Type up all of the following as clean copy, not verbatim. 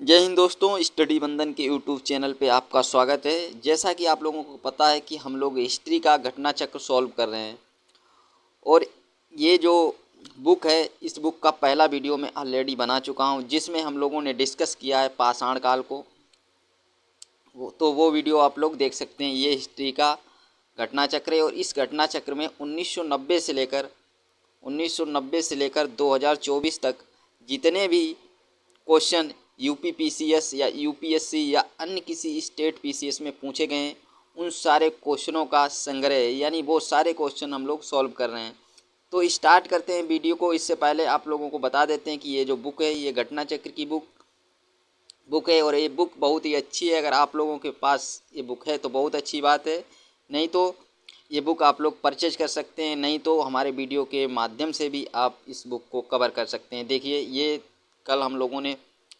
जय हिंद दोस्तों, स्टडी बंधन के यूट्यूब चैनल पे आपका स्वागत है। जैसा कि आप लोगों को पता है कि हम लोग हिस्ट्री का घटना चक्र सॉल्व कर रहे हैं और ये जो बुक है, इस बुक का पहला वीडियो मैं ऑलरेडी बना चुका हूँ जिसमें हम लोगों ने डिस्कस किया है पाषाण काल को। वो वीडियो आप लोग देख सकते हैं। ये हिस्ट्री का घटना चक्र है और इस घटना चक्र में 1990 से लेकर 2024 तक जितने भी क्वेश्चन यूपी पीसीएस या यूपीएससी या अन्य किसी स्टेट पीसीएस में पूछे गए हैं, उन सारे क्वेश्चनों का संग्रह है, यानी वो सारे क्वेश्चन हम लोग सॉल्व कर रहे हैं। तो स्टार्ट करते हैं वीडियो को। इससे पहले आप लोगों को बता देते हैं कि ये जो बुक है, ये घटना चक्र की बुक है और ये बुक बहुत ही अच्छी है। अगर आप लोगों के पास ये बुक है तो बहुत अच्छी बात है, नहीं तो ये बुक आप लोग परचेज कर सकते हैं, नहीं तो हमारे वीडियो के माध्यम से भी आप इस बुक को कवर कर सकते हैं। देखिए, ये कल हम लोगों ने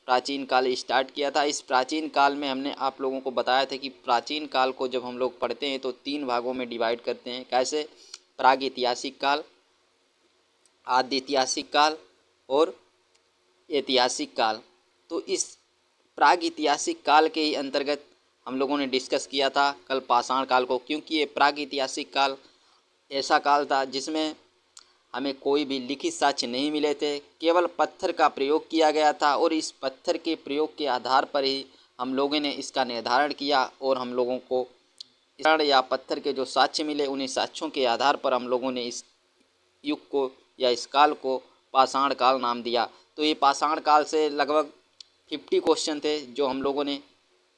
प्राचीन काल स्टार्ट किया था। इस प्राचीन काल में हमने आप लोगों को बताया था कि प्राचीन काल को जब हम लोग पढ़ते हैं तो 3 भागों में डिवाइड करते हैं। कैसे? प्रागैतिहासिक काल, आदि ऐतिहासिक काल और ऐतिहासिक काल। तो इस प्रागैतिहासिक काल के ही अंतर्गत हम लोगों ने डिस्कस किया था कल पाषाण काल को, क्योंकि ये प्रागैतिहासिक काल ऐसा काल था जिसमें हमें कोई भी लिखित साक्ष्य नहीं मिले थे, केवल पत्थर का प्रयोग किया गया था और इस पत्थर के प्रयोग के आधार पर ही हम लोगों ने इसका निर्धारण किया और हम लोगों को या पत्थर के जो साक्ष्य मिले, उन्हीं साक्ष्यों के आधार पर हम लोगों ने इस युग को या इस काल को पाषाण काल नाम दिया। तो ये पाषाण काल से लगभग 50 क्वेश्चन थे जो हम लोगों ने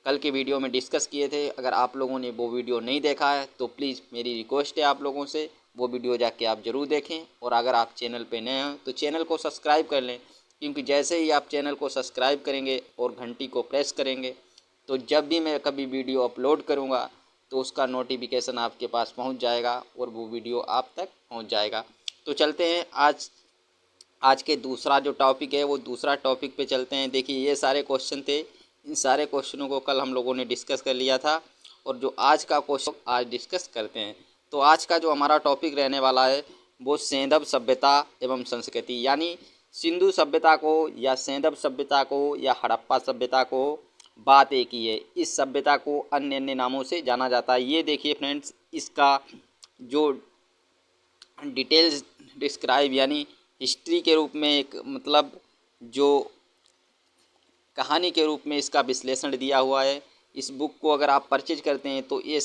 कल के वीडियो में डिस्कस किए थे। अगर आप लोगों ने वो वीडियो नहीं देखा है तो प्लीज़ मेरी रिक्वेस्ट है आप लोगों से, वो वीडियो जाके आप ज़रूर देखें। और अगर आप चैनल पे नए हैं तो चैनल को सब्सक्राइब कर लें, क्योंकि जैसे ही आप चैनल को सब्सक्राइब करेंगे और घंटी को प्रेस करेंगे तो जब भी मैं कभी वीडियो अपलोड करूँगा तो उसका नोटिफिकेशन आपके पास पहुँच जाएगा और वो वीडियो आप तक पहुँच जाएगा। तो चलते हैं आज के दूसरा जो टॉपिक है वो दूसरा टॉपिक पे चलते हैं। देखिए, ये सारे क्वेश्चन थे, इन सारे क्वेश्चनों को कल हम लोगों ने डिस्कस कर लिया था और जो आज का क्वेश्चन आज डिस्कस करते हैं। तो आज का जो हमारा टॉपिक रहने वाला है वो सैंधव सभ्यता एवं संस्कृति, यानी सिंधु सभ्यता को या सैंधव सभ्यता को या हड़प्पा सभ्यता को। बात एक ही है, इस सभ्यता को अन्य अन्य नामों से जाना जाता है। ये देखिए फ्रेंड्स, इसका जो डिटेल्स डिस्क्राइब यानी हिस्ट्री के रूप में एक मतलब जो कहानी के रूप में इसका विश्लेषण दिया हुआ है। इस बुक को अगर आप परचेज करते हैं तो ये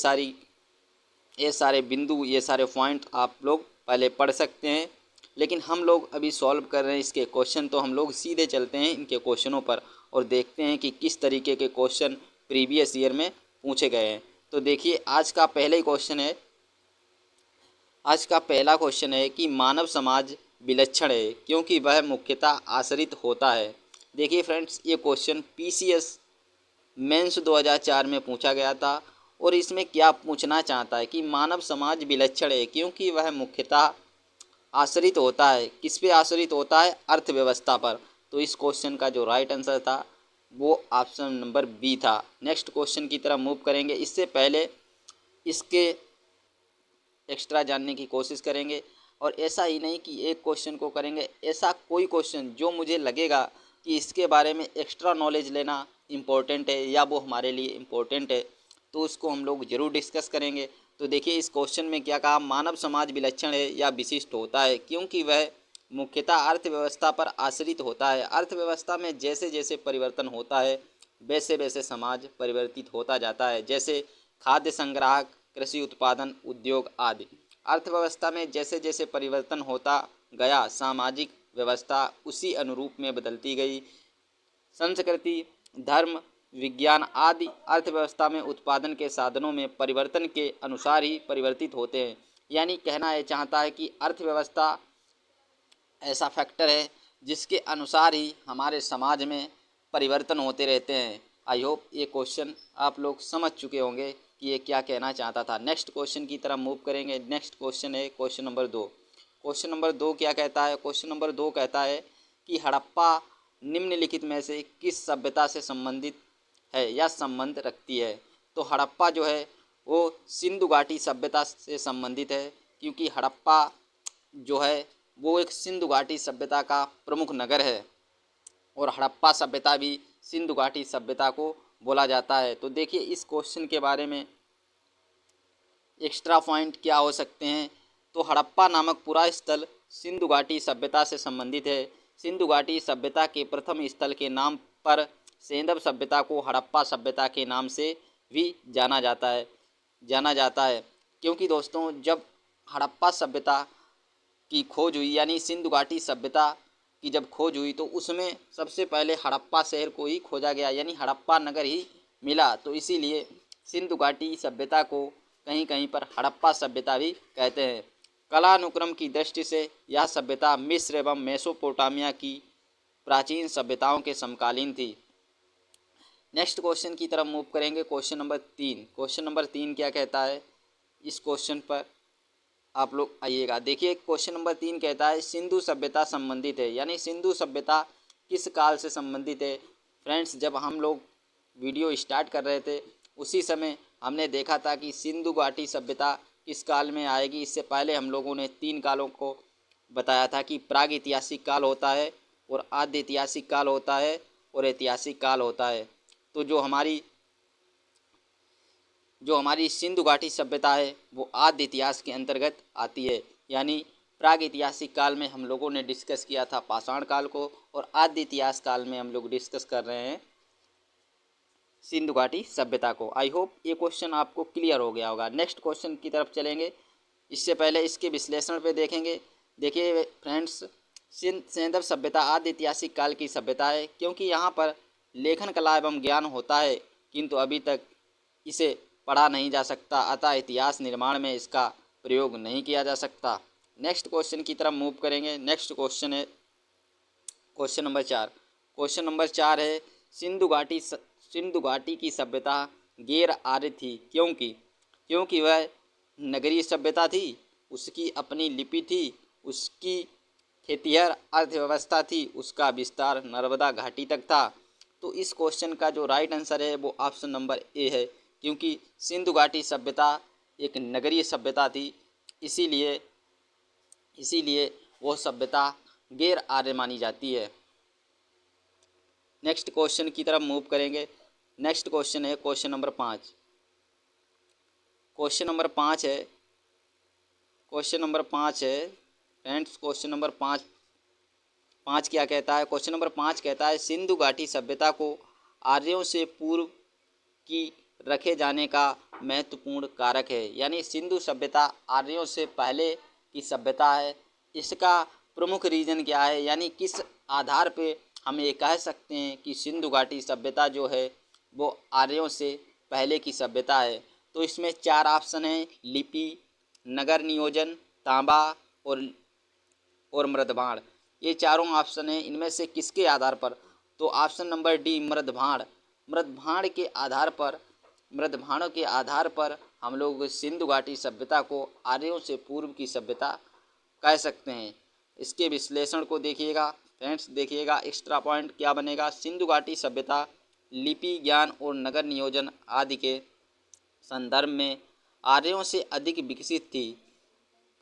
सारे बिंदु, ये सारे पॉइंट आप लोग पहले पढ़ सकते हैं। लेकिन हम लोग अभी सॉल्व कर रहे हैं इसके क्वेश्चन, तो हम लोग सीधे चलते हैं इनके क्वेश्चनों पर और देखते हैं कि किस तरीके के क्वेश्चन प्रीवियस ईयर में पूछे गए हैं। तो देखिए, आज का पहला क्वेश्चन है कि मानव समाज विलक्षण है क्योंकि वह मुख्यतः आश्रित होता है। देखिए फ्रेंड्स, ये क्वेश्चन पीसीएस मेंस 2004 में पूछा गया था और इसमें क्या पूछना चाहता है कि मानव समाज विलक्षण है क्योंकि वह मुख्यतः आश्रित होता है। किस पे आश्रित होता है? अर्थव्यवस्था पर। तो इस क्वेश्चन का जो राइट आंसर था वो ऑप्शन नंबर बी था। नेक्स्ट क्वेश्चन की तरफ मूव करेंगे। इससे पहले इसके एक्स्ट्रा जानने की कोशिश करेंगे और ऐसा ही नहीं कि एक क्वेश्चन को करेंगे, ऐसा कोई क्वेश्चन जो मुझे लगेगा कि इसके बारे में एक्स्ट्रा नॉलेज लेना इम्पोर्टेंट है या वो हमारे लिए इम्पोर्टेंट है, तो उसको हम लोग ज़रूर डिस्कस करेंगे। तो देखिए, इस क्वेश्चन में क्या कहा? मानव समाज विलक्षण है या विशिष्ट होता है क्योंकि वह मुख्यतः अर्थव्यवस्था पर आश्रित होता है। अर्थव्यवस्था में जैसे जैसे परिवर्तन होता है वैसे वैसे समाज परिवर्तित होता जाता है, जैसे खाद्य संग्राहक, कृषि उत्पादन, उद्योग आदि। अर्थव्यवस्था में जैसे जैसे परिवर्तन होता गया, सामाजिक व्यवस्था उसी अनुरूप में बदलती गई। संस्कृति, धर्म, विज्ञान आदि अर्थव्यवस्था में उत्पादन के साधनों में परिवर्तन के अनुसार ही परिवर्तित होते हैं। यानी कहना यह चाहता है कि अर्थव्यवस्था ऐसा फैक्टर है जिसके अनुसार ही हमारे समाज में परिवर्तन होते रहते हैं। आई होप ये क्वेश्चन आप लोग समझ चुके होंगे कि ये क्या कहना चाहता था। नेक्स्ट क्वेश्चन की तरफ मूव करेंगे। नेक्स्ट क्वेश्चन है क्वेश्चन नंबर 2। क्वेश्चन नंबर 2 क्या कहता है? क्वेश्चन नंबर 2 कहता है कि हड़प्पा निम्नलिखित में से किस सभ्यता से संबंधित है या संबंध रखती है? तो हड़प्पा जो है वो सिंधु घाटी सभ्यता से संबंधित है, क्योंकि हड़प्पा जो है वो एक सिंधु घाटी सभ्यता का प्रमुख नगर है। और हड़प्पा सभ्यता भी सिंधु घाटी सभ्यता को बोला जाता है। तो देखिए इस क्वेश्चन के बारे में एक्स्ट्रा पॉइंट क्या हो सकते हैं। तो हड़प्पा नामक पूरा स्थल सिंधु घाटी सभ्यता से संबंधित है। सिंधु घाटी सभ्यता के प्रथम स्थल के नाम पर सेंधव सभ्यता को हड़प्पा सभ्यता के नाम से भी जाना जाता है क्योंकि दोस्तों जब हड़प्पा सभ्यता की खोज हुई यानी सिंधु घाटी सभ्यता की जब खोज हुई तो उसमें सबसे पहले हड़प्पा शहर को ही खोजा गया यानी हड़प्पा नगर ही मिला। तो इसीलिए सिंधु घाटी सभ्यता को कहीं कहीं पर हड़प्पा सभ्यता भी कहते हैं। कालानुक्रम की दृष्टि से यह सभ्यता मिस्र एवं मेसोपोटामिया की प्राचीन सभ्यताओं के समकालीन थी। नेक्स्ट क्वेश्चन की तरफ मूव करेंगे। Question number 3। क्वेश्चन नंबर 3 क्या कहता है, इस क्वेश्चन पर आप लोग आइएगा। देखिए क्वेश्चन नंबर 3 कहता है सिंधु सभ्यता संबंधित है, यानी सिंधु सभ्यता किस काल से संबंधित है। फ्रेंड्स जब हम लोग वीडियो स्टार्ट कर रहे थे उसी समय हमने देखा था कि सिंधु घाटी सभ्यता किस काल में आएगी। इससे पहले हम लोगों ने 3 कालों को बताया था कि प्राग ऐतिहासिक काल होता है और आद्य ऐतिहासिक काल होता है और ऐतिहासिक काल होता है। तो जो हमारी सिंधु घाटी सभ्यता है वो आद्य इतिहास के अंतर्गत आती है। यानी प्राग ऐतिहासिक काल में हम लोगों ने डिस्कस किया था पाषाण काल को और आद्य इतिहास काल में हम लोग डिस्कस कर रहे हैं सिंधु घाटी सभ्यता को। आई होप ये क्वेश्चन आपको क्लियर हो गया होगा। नेक्स्ट क्वेश्चन की तरफ चलेंगे, इससे पहले इसके विश्लेषण पे देखेंगे। देखिए फ्रेंड्स सेंधव सभ्यता आद्य ऐतिहासिक काल की सभ्यता है क्योंकि यहाँ पर लेखन कला एवं ज्ञान होता है किंतु अभी तक इसे पढ़ा नहीं जा सकता, अतः इतिहास निर्माण में इसका प्रयोग नहीं किया जा सकता। नेक्स्ट क्वेश्चन की तरफ मूव करेंगे। नेक्स्ट क्वेश्चन है क्वेश्चन नंबर 4। क्वेश्चन नंबर 4 है सिंधु घाटी की सभ्यता गैर आर्य थी क्योंकि वह नगरीय सभ्यता थी, उसकी अपनी लिपि थी, उसकी खेतिहर अर्थव्यवस्था थी, उसका विस्तार नर्मदा घाटी तक था। तो इस क्वेश्चन का जो राइट आंसर है वो ऑप्शन नंबर ए है क्योंकि सिंधु घाटी सभ्यता एक नगरीय सभ्यता थी, इसीलिए वो सभ्यता गैर आर्य मानी जाती है। नेक्स्ट क्वेश्चन की तरफ मूव करेंगे। नेक्स्ट क्वेश्चन है क्वेश्चन नंबर 5। क्वेश्चन नंबर 5 है फ्रेंड्स क्वेश्चन नंबर 5 क्या कहता है। क्वेश्चन नंबर 5 कहता है सिंधु घाटी सभ्यता को आर्यों से पूर्व की रखे जाने का महत्वपूर्ण कारक है, यानी सिंधु सभ्यता आर्यों से पहले की सभ्यता है। इसका प्रमुख रीजन क्या है, यानी किस आधार पे हम ये कह सकते हैं कि सिंधु घाटी सभ्यता जो है वो आर्यों से पहले की सभ्यता है। तो इसमें 4 ऑप्शन हैं, लिपि, नगर नियोजन, तांबा और मृदभांड। ये चारों ऑप्शन हैं, इनमें से किसके आधार पर। तो ऑप्शन नंबर डी मृदभांड के आधार पर हम लोग सिंधु घाटी सभ्यता को आर्यों से पूर्व की सभ्यता कह सकते हैं। इसके विश्लेषण को देखिएगा फ्रेंड्स, देखिएगा एक्स्ट्रा पॉइंट क्या बनेगा। सिंधु घाटी सभ्यता लिपि, ज्ञान और नगर नियोजन आदि के संदर्भ में आर्यों से अधिक विकसित थी।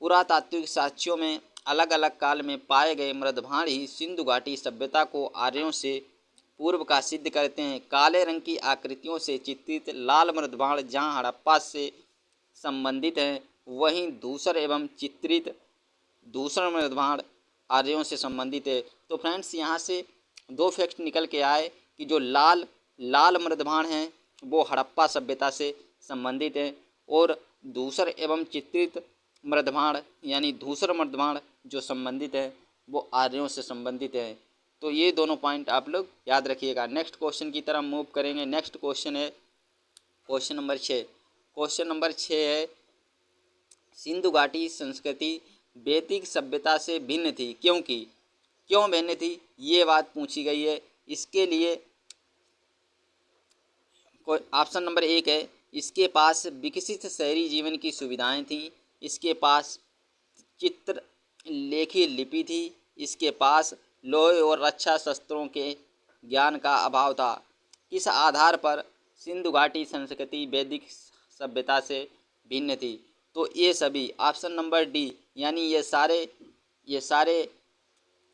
पुरातात्विक साक्ष्यों में अलग अलग काल में पाए गए मृदभांड ही सिंधु घाटी सभ्यता को आर्यों से पूर्व का सिद्ध करते हैं। काले रंग की आकृतियों से चित्रित लाल मृदभांड जहाँ हड़प्पा से संबंधित हैं, वहीं धूसर एवं चित्रित दूसरा मृदभांड आर्यों से संबंधित है। तो फ्रेंड्स यहाँ से 2 फैक्ट निकल के आए कि जो लाल मृदभांड हैं वो हड़प्पा सभ्यता से संबंधित हैं और धूसर एवं चित्रित मृदभांड यानी धूसर मृदभांड जो संबंधित है वो आर्यों से संबंधित है। तो ये दोनों पॉइंट आप लोग याद रखिएगा। नेक्स्ट क्वेश्चन की तरफ मूव करेंगे। नेक्स्ट क्वेश्चन है क्वेश्चन नंबर 6। क्वेश्चन नंबर 6 है सिंधु घाटी संस्कृति वैदिक सभ्यता से भिन्न थी क्यों भिन्न थी, ये बात पूछी गई है। इसके लिए ऑप्शन नंबर 1 है इसके पास विकसित शहरी जीवन की सुविधाएं थीं, इसके पास चित्र लेखी लिपि थी, इसके पास लोहे और रक्षा शस्त्रों के ज्ञान का अभाव था। किस आधार पर सिंधु घाटी संस्कृति वैदिक सभ्यता से भिन्न थी। तो ये सभी ऑप्शन नंबर डी यानी ये सारे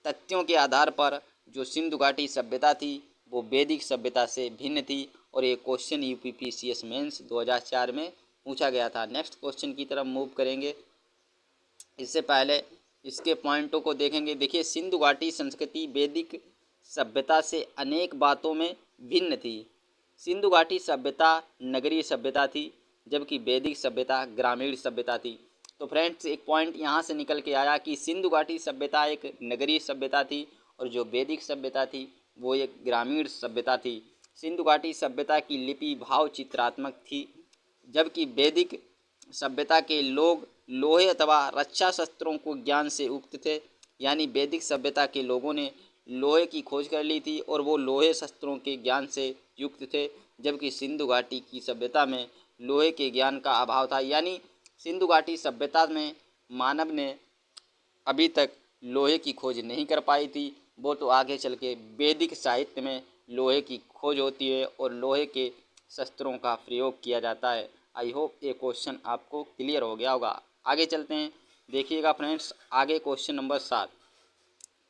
तथ्यों के आधार पर जो सिंधु घाटी सभ्यता थी वो वैदिक सभ्यता से भिन्न थी। और ये क्वेश्चन यूपीपीसीएस मेंस 2004 में पूछा गया था। नेक्स्ट क्वेश्चन की तरफ मूव करेंगे। इससे पहले इसके पॉइंटों को देखेंगे। देखिए, सिंधु घाटी संस्कृति वैदिक सभ्यता से अनेक बातों में भिन्न थी। सिंधु घाटी सभ्यता नगरीय सभ्यता थी, जबकि वैदिक सभ्यता ग्रामीण सभ्यता थी। तो फ्रेंड्स, एक पॉइंट यहाँ से निकल के आया कि सिंधु घाटी सभ्यता एक नगरीय सभ्यता थी और जो वैदिक सभ्यता थी वो एक ग्रामीण सभ्यता थी। सिंधु घाटी सभ्यता की लिपि भाव चित्रात्मक थी, जबकि वैदिक सभ्यता के लोग लोहे अथवा रक्षा शस्त्रों को ज्ञान से युक्त थे। यानी वैदिक सभ्यता के लोगों ने लोहे की खोज कर ली थी और वो लोहे शस्त्रों के ज्ञान से युक्त थे, जबकि सिंधु घाटी की सभ्यता में लोहे के ज्ञान का अभाव था। यानी सिंधु घाटी सभ्यता में मानव ने अभी तक लोहे की खोज नहीं कर पाई थी। वो तो आगे चल के वैदिक साहित्य में लोहे की खोज होती है और लोहे के शस्त्रों का प्रयोग किया जाता है। आई होप ये क्वेश्चन आपको क्लियर हो गया होगा। आगे चलते हैं, देखिएगा फ्रेंड्स। आगे क्वेश्चन नंबर 7।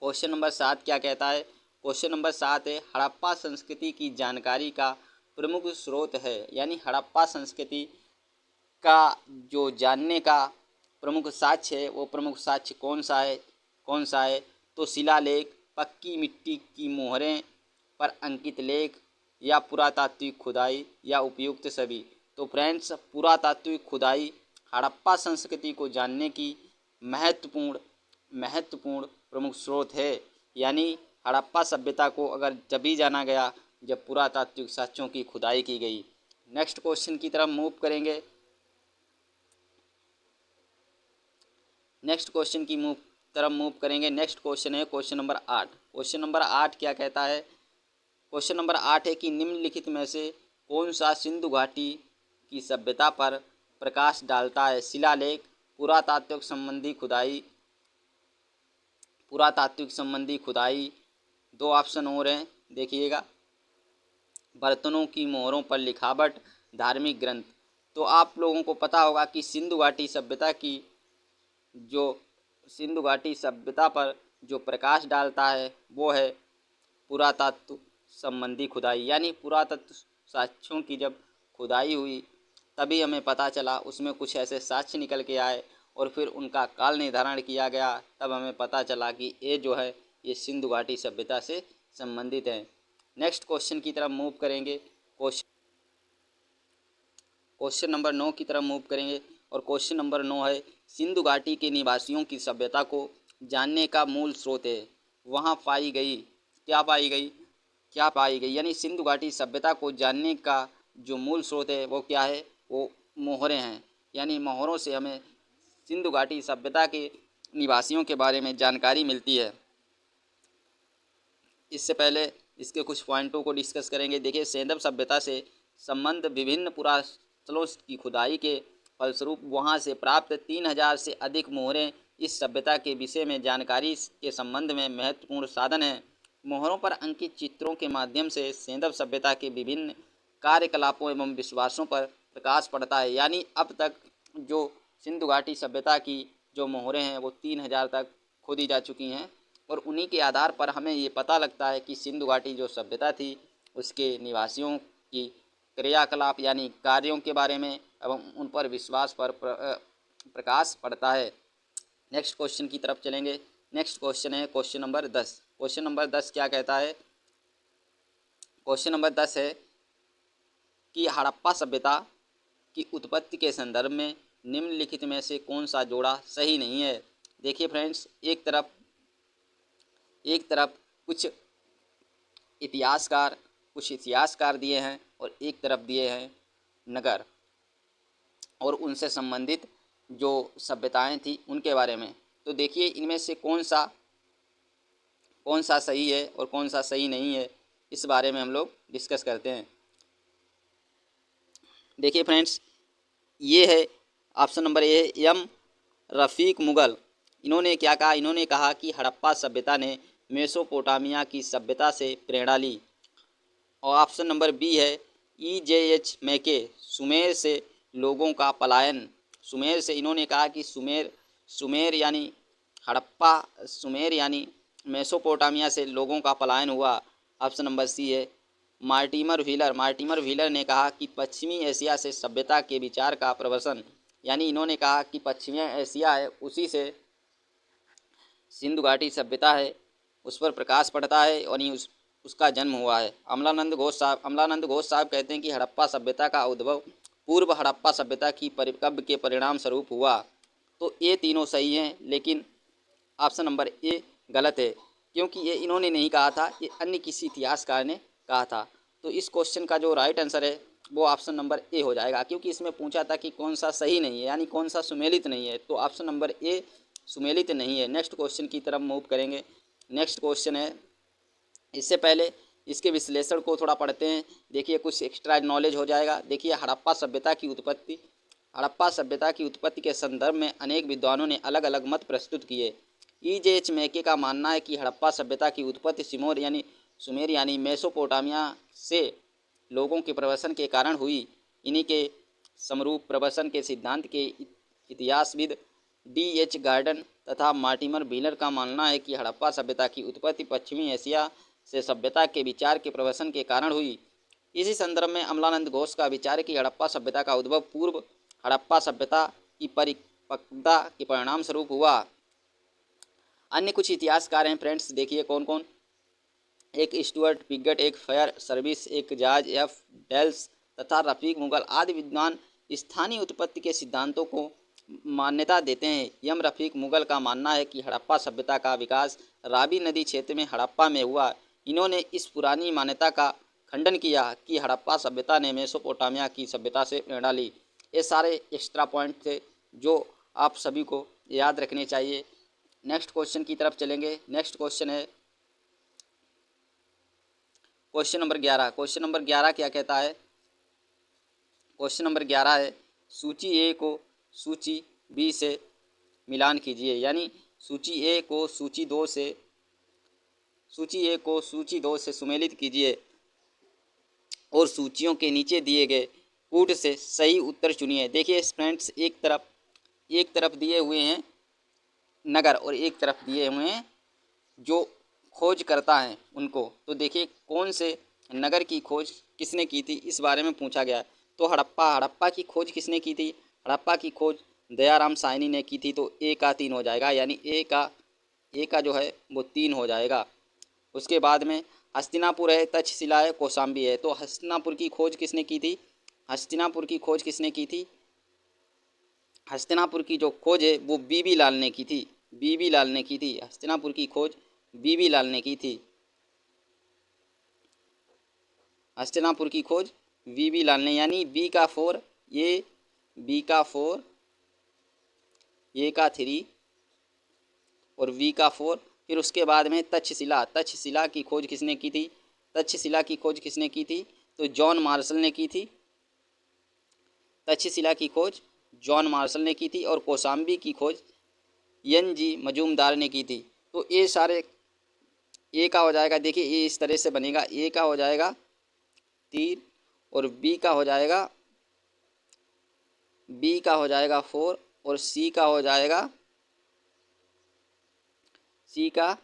क्वेश्चन नंबर 7 क्या कहता है? क्वेश्चन नंबर 7 है, हड़प्पा संस्कृति की जानकारी का प्रमुख स्रोत है। यानी हड़प्पा संस्कृति का जो जानने का प्रमुख साक्ष्य है वो प्रमुख साक्ष्य कौन सा है? तो शिलालेख, पक्की मिट्टी की मोहरें पर अंकित लेख, या पुरातात्विक खुदाई, या उपयुक्त सभी। तो फ्रेंड्स, पुरातात्विक खुदाई हड़प्पा संस्कृति को जानने की महत्वपूर्ण प्रमुख स्रोत है। यानी हड़प्पा सभ्यता को अगर जभी जाना गया जब पुरातात्विक साक्ष्यों की खुदाई की गई। नेक्स्ट क्वेश्चन की तरफ मूव करेंगे। नेक्स्ट क्वेश्चन है क्वेश्चन नंबर 8। क्वेश्चन नंबर 8 क्या कहता है? क्वेश्चन नंबर 8 है कि निम्नलिखित में से कौन सा सिंधु घाटी की सभ्यता पर प्रकाश डालता है? शिलालेख, पुरातात्विक संबंधी खुदाई। दो ऑप्शन और हैं, देखिएगा। बर्तनों की मोहरों पर लिखावट, धार्मिक ग्रंथ। तो आप लोगों को पता होगा कि सिंधु घाटी सभ्यता पर जो प्रकाश डालता है वो है पुरातत्व संबंधी खुदाई। यानी पुरातत्व साक्ष्यों की जब खुदाई हुई तभी हमें पता चला, उसमें कुछ ऐसे साक्ष्य निकल के आए और फिर उनका काल निर्धारण किया गया। तब हमें पता चला कि ये जो है ये सिंधु घाटी सभ्यता से संबंधित है। नेक्स्ट क्वेश्चन की तरफ मूव करेंगे। क्वेश्चन नंबर 9 की तरफ मूव करेंगे और क्वेश्चन नंबर 9 है, सिंधु घाटी के निवासियों की सभ्यता को जानने का मूल स्रोत है। वहाँ क्या पाई गई? यानी सिंधु घाटी सभ्यता को जानने का जो मूल स्रोत है वो क्या है? वो मोहरें हैं। यानी मोहरों से हमें सिंधु घाटी सभ्यता के निवासियों के बारे में जानकारी मिलती है। इससे पहले इसके कुछ पॉइंटों को डिस्कस करेंगे। देखिए, सैंधव सभ्यता से संबंध विभिन्न पुरास्थलों की खुदाई के फलस्वरूप वहां से प्राप्त 3000 से अधिक मोहरें इस सभ्यता के विषय में जानकारी के संबंध में महत्वपूर्ण साधन हैं। मोहरों पर अंकित चित्रों के माध्यम से सैंधव सभ्यता के विभिन्न कार्यकलापों एवं विश्वासों पर प्रकाश पड़ता है। यानी अब तक जो सिंधु घाटी सभ्यता की जो मोहरें हैं वो 3000 तक खोदी जा चुकी हैं और उन्हीं के आधार पर हमें ये पता लगता है कि सिंधु घाटी जो सभ्यता थी उसके निवासियों की क्रियाकलाप यानी कार्यों के बारे में एवं उन पर विश्वास पर प्रकाश पड़ता है। नेक्स्ट क्वेश्चन की तरफ चलेंगे। नेक्स्ट क्वेश्चन है क्वेश्चन नंबर 10। क्वेश्चन नंबर 10 क्या कहता है? क्वेश्चन नंबर 10 है कि हड़प्पा सभ्यता की उत्पत्ति के संदर्भ में निम्नलिखित में से कौन सा जोड़ा सही नहीं है? देखिए फ्रेंड्स, एक तरफ कुछ इतिहासकार दिए हैं और एक तरफ दिए हैं नगर और उनसे संबंधित जो सभ्यताएं थी उनके बारे में। तो देखिए, इनमें से कौन सा सही है और कौन सा सही नहीं है, इस बारे में हम लोग डिस्कस करते हैं। देखिए फ्रेंड्स, ये है ऑप्शन नंबर ए, एम रफ़ीक मुगल। इन्होंने क्या कहा? इन्होंने कहा कि हड़प्पा सभ्यता ने मेसोपोटामिया की सभ्यता से प्रेरणा ली। और ऑप्शन नंबर बी है, EJH मैके, सुमेर से लोगों का पलायन। सुमेर से इन्होंने कहा कि सुमेर यानी मेसोपोटामिया से लोगों का पलायन हुआ? ऑप्शन नंबर सी है मार्टिमर व्हीलर ने कहा कि पश्चिमी एशिया से सभ्यता के विचार का प्रवर्तन, यानी इन्होंने कहा कि पश्चिमी एशिया है उसी से सिंधु घाटी सभ्यता है उस पर प्रकाश पड़ता है और ही उसका जन्म हुआ है। अमलानंद घोष साहब कहते हैं कि हड़प्पा सभ्यता का उद्भव पूर्व हड़प्पा सभ्यता की परिकल्प के परिणाम स्वरूप हुआ। तो ये तीनों सही हैं, लेकिन ऑप्शन नंबर ए गलत है, क्योंकि ये इन्होंने नहीं कहा था, ये अन्य किसी इतिहासकार ने कहा था। तो इस क्वेश्चन का जो राइट आंसर है वो ऑप्शन नंबर ए हो जाएगा, क्योंकि इसमें पूछा था कि कौन सा सही नहीं है, यानी कौन सा सुमेलित नहीं है, तो ऑप्शन नंबर ए सुमेलित नहीं है। नेक्स्ट क्वेश्चन की तरफ मूव करेंगे। नेक्स्ट क्वेश्चन है, इससे पहले इसके विश्लेषण को थोड़ा पढ़ते हैं। देखिए कुछ एक्स्ट्रा नॉलेज हो जाएगा। देखिए हड़प्पा सभ्यता की उत्पत्ति के संदर्भ में अनेक विद्वानों ने अलग अलग मत प्रस्तुत किए। E.J.H. मैके का मानना है कि हड़प्पा सभ्यता की उत्पत्ति सुमेर यानी मेसोपोटामिया से लोगों के प्रवसन के कारण हुई। इन्हीं के समरूप प्रवसन के सिद्धांत के इतिहासविद D.H. गार्डन तथा मार्टिमर व्हीलर का मानना है कि हड़प्पा सभ्यता की उत्पत्ति पश्चिमी एशिया से सभ्यता के विचार के प्रवसन के कारण हुई। इसी संदर्भ में अमलानंद घोष का विचार है कि हड़प्पा सभ्यता का उद्भव पूर्व हड़प्पा सभ्यता की परिपक्वता के परिणाम स्वरूप हुआ। अन्य कुछ इतिहासकार हैं फ्रेंड्स, देखिए कौन कौन। एक स्टुअर्ट पिगट, एक फेयर सर्विस, एक जॉर्ज एफ डेल्स तथा रफीक मुगल आदि विद्वान स्थानीय उत्पत्ति के सिद्धांतों को मान्यता देते हैं। यम रफीक मुगल का मानना है कि हड़प्पा सभ्यता का विकास रावी नदी क्षेत्र में हड़प्पा में हुआ। इन्होंने इस पुरानी मान्यता का खंडन किया कि हड़प्पा सभ्यता ने मेसोपोटामिया की सभ्यता से प्रेरणा ली। ये सारे एक्स्ट्रा पॉइंट थे जो आप सभी को याद रखने चाहिए। नेक्स्ट क्वेश्चन की तरफ चलेंगे। नेक्स्ट क्वेश्चन है क्वेश्चन नंबर 11। क्वेश्चन नंबर 11 क्या कहता है? क्वेश्चन नंबर 11 है, सूची ए को सूची बी से मिलान कीजिए, यानी सूची ए को सूची दो से सुमेलित कीजिए और सूचियों के नीचे दिए गए कूट से सही उत्तर चुनिए। देखिए फ्रेंड्स, एक तरफ दिए हुए हैं नगर और एक तरफ दिए हुए हैं जो खोज करता है उनको। तो देखिए कौन से नगर की खोज किसने की थी, इस बारे में पूछा गया। तो हड़प्पा की खोज किसने की थी? हड़प्पा की खोज दयाराम साहनी ने की थी। तो ए का 3 हो जाएगा, यानी ए का जो है वो 3 हो जाएगा। उसके बाद में हस्तिनापुर है, तक्षशिला है, कौशाम्बी है। तो हस्तिनापुर की खोज किसने की थी? हस्तिनापुर की खोज किसने की थी? हस्तिनापुर की जो खोज है वो बीबी लाल ने की थी। बीबी लाल ने की थी। हस्तिनापुर की खोज बीबी लाल ने की थी। हस्तिनापुर की खोज बीबी लाल ने, यानी बी का 4, ये बी का 4, ये का 3 और वी का 4। फिर उसके बाद में तक्षशिला की खोज किसने की थी? तक्षशिला की खोज किसने की थी? तो जॉन मार्शल ने की थी। तक्षशिला की खोज जॉन मार्शल ने की थी और कौशाम्बी की खोज NG मजूमदार ने की थी। तो ये सारे ए का हो जाएगा। देखिए ये इस तरह से बनेगा, ए का हो जाएगा 3 और बी का हो जाएगा 4 और सी का हो जाएगा सी का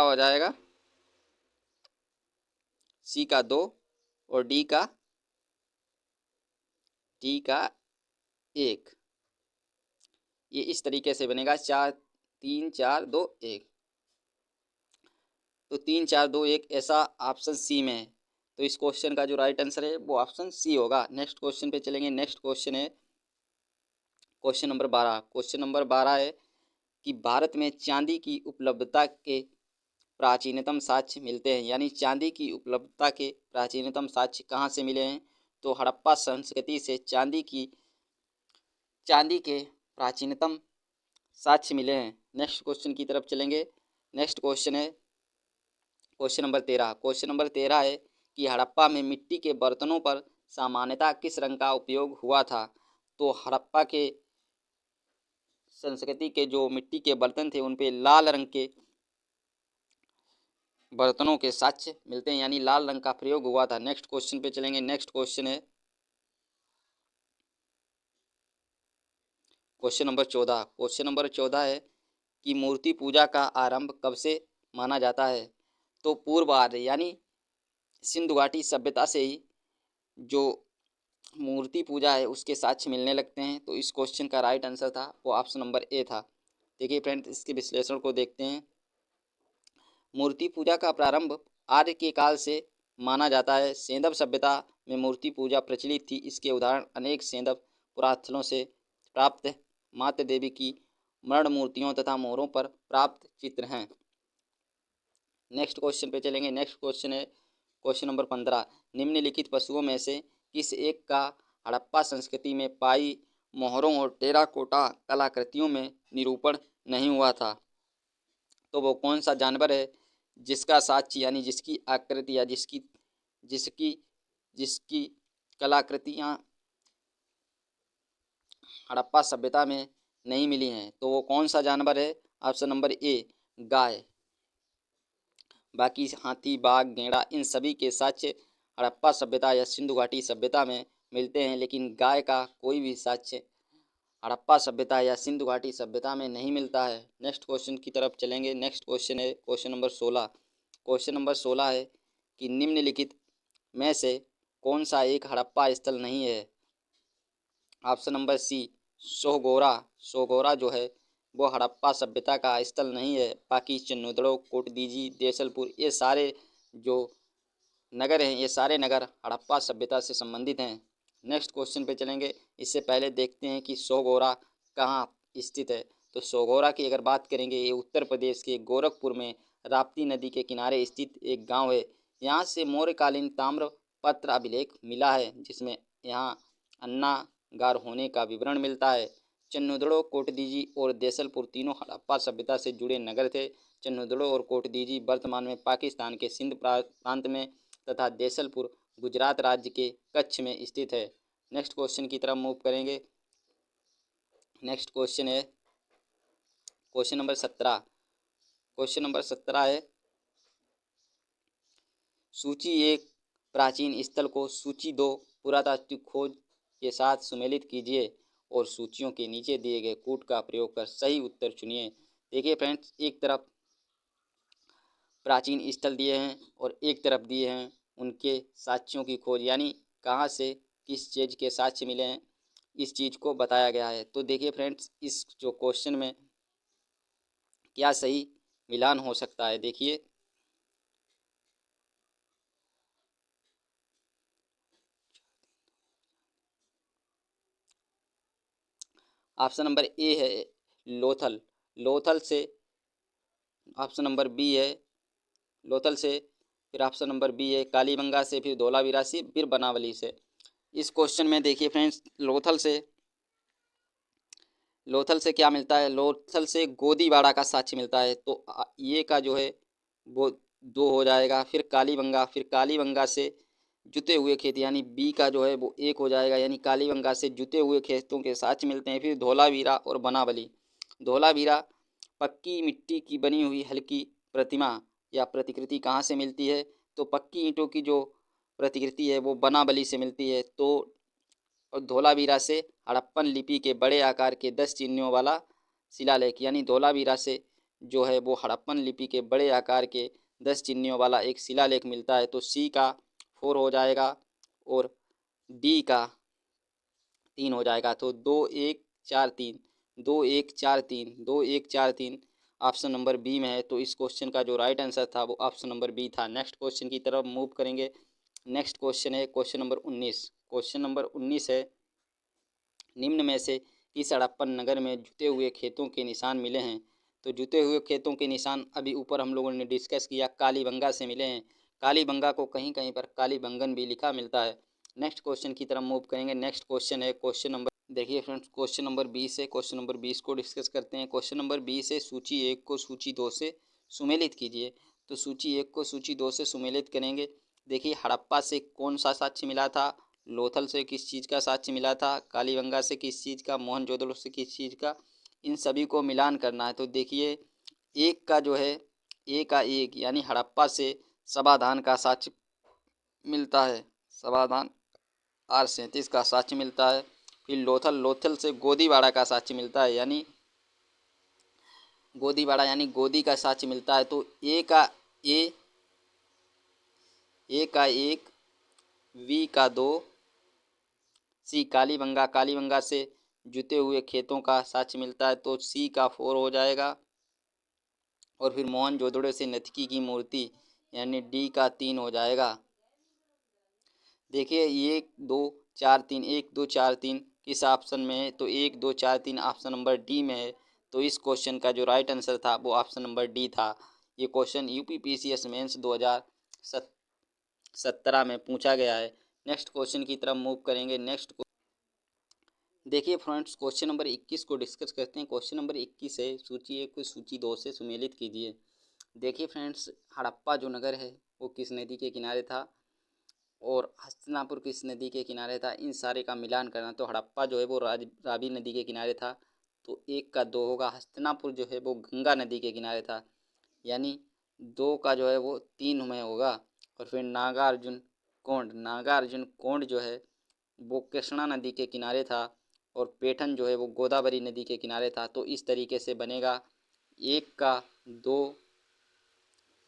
हो जाएगा 2 और डी का 1। ये इस तरीके से बनेगा 4 3 4 2 1। तो 3 4 2 1 ऐसा ऑप्शन सी में है। तो इस क्वेश्चन का जो राइट आंसर है वो ऑप्शन सी होगा। नेक्स्ट क्वेश्चन पे चलेंगे। नेक्स्ट क्वेश्चन है क्वेश्चन नंबर 12। क्वेश्चन नंबर 12 है कि भारत में चांदी की उपलब्धता के प्राचीनतम साक्ष्य मिलते हैं, यानी चांदी की उपलब्धता के प्राचीनतम साक्ष्य कहाँ से मिले हैं? तो हड़प्पा संस्कृति से चांदी के प्राचीनतम साक्ष्य मिले हैं। नेक्स्ट क्वेश्चन की तरफ चलेंगे। नेक्स्ट क्वेश्चन है क्वेश्चन नंबर 13। क्वेश्चन नंबर 13 है कि हड़प्पा में मिट्टी के बर्तनों पर सामान्यतः किस रंग का उपयोग हुआ था? तो हड़प्पा के संस्कृति के जो मिट्टी के बर्तन थे उन पे लाल रंग के बर्तनों के साक्ष्य मिलते हैं, यानी लाल रंग का प्रयोग हुआ था। नेक्स्ट क्वेश्चन पे चलेंगे। नेक्स्ट क्वेश्चन है क्वेश्चन नंबर 14 है कि मूर्ति पूजा का आरंभ कब से माना जाता है। तो पूर्व आर्य यानी सिंधु घाटी सभ्यता से ही जो मूर्ति पूजा है उसके साक्ष्य मिलने लगते हैं। तो इस क्वेश्चन का राइट आंसर था वो ऑप्शन नंबर ए था। देखिए फ्रेंड्स, इसके विश्लेषण को देखते हैं। मूर्ति पूजा का प्रारंभ आर्य के काल से माना जाता है। सेंधव सभ्यता में मूर्ति पूजा प्रचलित थी। इसके उदाहरण अनेक सेंधव पुरास्थलों से प्राप्त मातृ देवी की मरण मूर्तियों तथा मोहरों पर प्राप्त चित्र हैं। नेक्स्ट क्वेश्चन पे चलेंगे। नेक्स्ट क्वेश्चन है क्वेश्चन नंबर 15। निम्नलिखित पशुओं में से किस एक का हड़प्पा संस्कृति में पाई मोहरों और टेराकोटा कलाकृतियों में निरूपण नहीं हुआ था। तो वो कौन सा जानवर है जिसका साक्ष्य यानी जिसकी आकृति या जिसकी जिसकी जिसकी कलाकृतियाँ हड़प्पा सभ्यता में नहीं मिली हैं। तो वो कौन सा जानवर है? ऑप्शन नंबर ए गाय। बाकी हाथी, बाघ, गैंडा इन सभी के साक्ष्य हड़प्पा सभ्यता या सिंधु घाटी सभ्यता में मिलते हैं, लेकिन गाय का कोई भी साक्ष्य हड़प्पा सभ्यता या सिंधु घाटी सभ्यता में नहीं मिलता है। नेक्स्ट क्वेश्चन की तरफ चलेंगे। नेक्स्ट क्वेश्चन है क्वेश्चन नंबर 16। क्वेश्चन नंबर 16 है कि निम्नलिखित में से कौन सा एक हड़प्पा स्थल नहीं है। Option number C सोहगोरा। सोहगोरा जो है वो हड़प्पा सभ्यता का स्थल नहीं है। बाकी चिन्नोदड़ो, कोटदीजी, देसलपुर ये सारे जो नगर हैं ये सारे नगर हड़प्पा सभ्यता से संबंधित हैं। नेक्स्ट क्वेश्चन पे चलेंगे। इससे पहले देखते हैं कि सोहगोरा कहाँ स्थित है। तो सोहगोरा की अगर बात करेंगे, ये उत्तर प्रदेश के गोरखपुर में राप्ती नदी के किनारे स्थित एक गांव है। यहाँ से मौर्यकालीन ताम्रपत्र अभिलेख मिला है, जिसमें यहाँ अन्नागार होने का विवरण मिलता है। चन्नोदड़ो, कोटदीजी और देसलपुर तीनों हड़प्पा सभ्यता से जुड़े नगर थे। चन्नोदड़ो और कोटदीजी वर्तमान में पाकिस्तान के सिंध प्रांत में तथा देसलपुर गुजरात राज्य के कच्छ में स्थित है। नेक्स्ट क्वेश्चन की तरफ मूव करेंगे। नेक्स्ट क्वेश्चन है क्वेश्चन नंबर 17। क्वेश्चन नंबर 17 है सूची 1 प्राचीन स्थल को सूची 2 पुरातात्विक खोज के साथ सुमेलित कीजिए और सूचियों के नीचे दिए गए कूट का प्रयोग कर सही उत्तर चुनिए। देखिए फ्रेंड्स, एक तरफ प्राचीन स्थल दिए हैं और एक तरफ दिए हैं उनके साक्ष्यों की खोज, यानी कहाँ से किस चीज़ के साक्ष्य मिले हैं इस चीज़ को बताया गया है। तो देखिए फ्रेंड्स, इस जो क्वेश्चन में क्या सही मिलान हो सकता है। देखिए ऑप्शन नंबर ए है लोथल। लोथल से ऑप्शन नंबर बी है लोथल से, फिर ऑप्शन नंबर बी है कालीबंगा से, फिर धौलावीरा से, फिर बनावली से। इस क्वेश्चन में देखिए फ्रेंड्स, लोथल से क्या मिलता है? लोथल से गोदीवाड़ा का साक्ष्य मिलता है। तो ये का जो है वो 2 हो जाएगा। फिर कालीबंगा से जुते हुए खेत यानी बी का जो है वो 1 हो जाएगा, यानी कालीबंगा से जुते हुए खेतों के साक्ष्य मिलते हैं। फिर धौलावीरा और बनावली। धौलावीरा पक्की मिट्टी की बनी हुई हल्की प्रतिमा या प्रतिकृति कहाँ से मिलती है? तो पक्की ईंटों की जो प्रतिकृति है वो बनावली से मिलती है। तो और धौलावीरा से हड़प्पन लिपि के बड़े आकार के 10 चिन्हों वाला शिलालेख, यानी धौलावीरा से जो है वो हड़प्पन लिपि के बड़े आकार के 10 चिन्हों वाला एक शिलालेख मिलता है। तो सी का 4 हो जाएगा और डी का 3 हो जाएगा। तो 2 1 4 3 2 1 4 3 2 1 4 3 ऑप्शन नंबर बी में है। तो इस क्वेश्चन का जो राइट आंसर था वो ऑप्शन नंबर बी था। नेक्स्ट क्वेश्चन की तरफ मूव करेंगे। नेक्स्ट क्वेश्चन है क्वेश्चन नंबर 19। क्वेश्चन नंबर 19 है निम्न में से किस हड़प्पन नगर में जुते हुए खेतों के निशान मिले हैं? तो जुते हुए खेतों के निशान अभी ऊपर हम लोगों ने डिस्कस किया, कालीबंगा से मिले हैं। कालीबंगा को कहीं कहीं पर कालीबंगन भी लिखा मिलता है। नेक्स्ट क्वेश्चन की तरफ मूव करेंगे। नेक्स्ट क्वेश्चन है क्वेश्चन नंबर, देखिए फ्रेंड्स, क्वेश्चन नंबर 20 है। क्वेश्चन नंबर 20 को डिस्कस करते हैं। क्वेश्चन नंबर 20 है सूची 1 को सूची 2 से सुमेलित कीजिए। तो सूची 1 को सूची 2 से सुमेलित करेंगे। देखिए हड़प्पा से कौन सा साक्ष्य मिला था? लोथल से किस चीज़ का साक्ष्य मिला था? कालीबंगा से किस चीज़ का? मोहनजोदड़ो से किस चीज़ का? इन सभी को मिलान करना है। तो देखिए एक का जो है ए का 1 यानी हड़प्पा से सभाधान का साक्ष्य मिलता है। सभाधान R37 का साक्ष्य मिलता है। फिर लोथल, लोथल से गोदीवाड़ा का साक्ष्य मिलता है, यानी गोदीवाड़ा यानी गोदी का साक्ष्य मिलता है। तो ए का एक, वी का 2, सी कालीबंगा, कालीबंगा से जुते हुए खेतों का साक्ष्य मिलता है, तो सी का 4 हो जाएगा। और फिर मोहनजोदड़ो से नर्तकी की मूर्ति यानी डी का 3 हो जाएगा। देखिए 1 2 4 3 किस ऑप्शन में है, तो 1 2 4 3 ऑप्शन नंबर डी में है। तो इस क्वेश्चन का जो राइट आंसर था वो ऑप्शन नंबर डी था। ये क्वेश्चन यूपीपीसीएस मेंस 2017 में पूछा गया है। नेक्स्ट क्वेश्चन की तरफ मूव करेंगे। देखिए फ्रेंड्स, क्वेश्चन नंबर 21 को डिस्कस करते हैं। क्वेश्चन नंबर 21 है, सूची 1 को सूची 2 से सुमेलित कीजिए। देखिए फ्रेंड्स, हड़प्पा जो नगर है वो किस नदी के किनारे था और हस्तिनापुर किस नदी के किनारे था, इन सारे का मिलान करना। तो हड़प्पा जो है वो रावी नदी के किनारे था, तो 1 का 2 होगा। हस्तिनापुर जो है वो गंगा नदी के किनारे था, यानी 2 का जो है वो 3 में होगा। और फिर नागार्जुन कोंड जो है वो कृष्णा नदी के किनारे था, और पेठन जो है वो गोदावरी नदी के किनारे था। तो इस तरीके से बनेगा 1 का 2,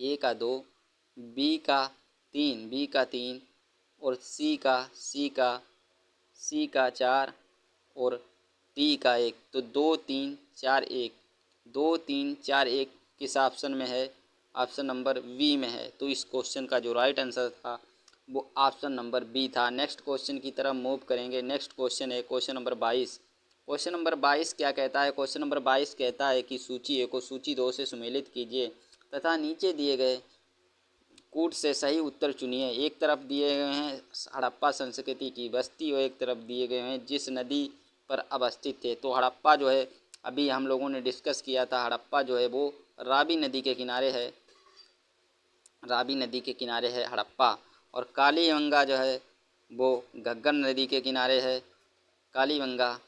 ए का 2, बी का 3 और सी का 4 और डी का 1। तो 2 3 4 1 किस ऑप्शन में है, ऑप्शन नंबर बी में है। तो इस क्वेश्चन का जो राइट आंसर था वो ऑप्शन नंबर बी था। नेक्स्ट क्वेश्चन की तरफ मूव करेंगे। नेक्स्ट क्वेश्चन है क्वेश्चन नंबर 22। क्वेश्चन नंबर 22 क्या कहता है? क्वेश्चन नंबर 22 कहता है कि सूची 1 को सूची 2 से सुमेलित कीजिए तथा नीचे दिए गए कूट से सही उत्तर चुनिए। एक तरफ दिए गए हैं हड़प्पा संस्कृति की बस्ती और एक तरफ दिए गए हैं जिस नदी पर अवस्थित थे। तो हड़प्पा जो है अभी हम लोगों ने डिस्कस किया था, हड़प्पा जो है वो रावी नदी के किनारे है, रावी नदी के किनारे है हड़प्पा। और कालीबंगा जो है वो घग्गर नदी के किनारे है। कालीबंगा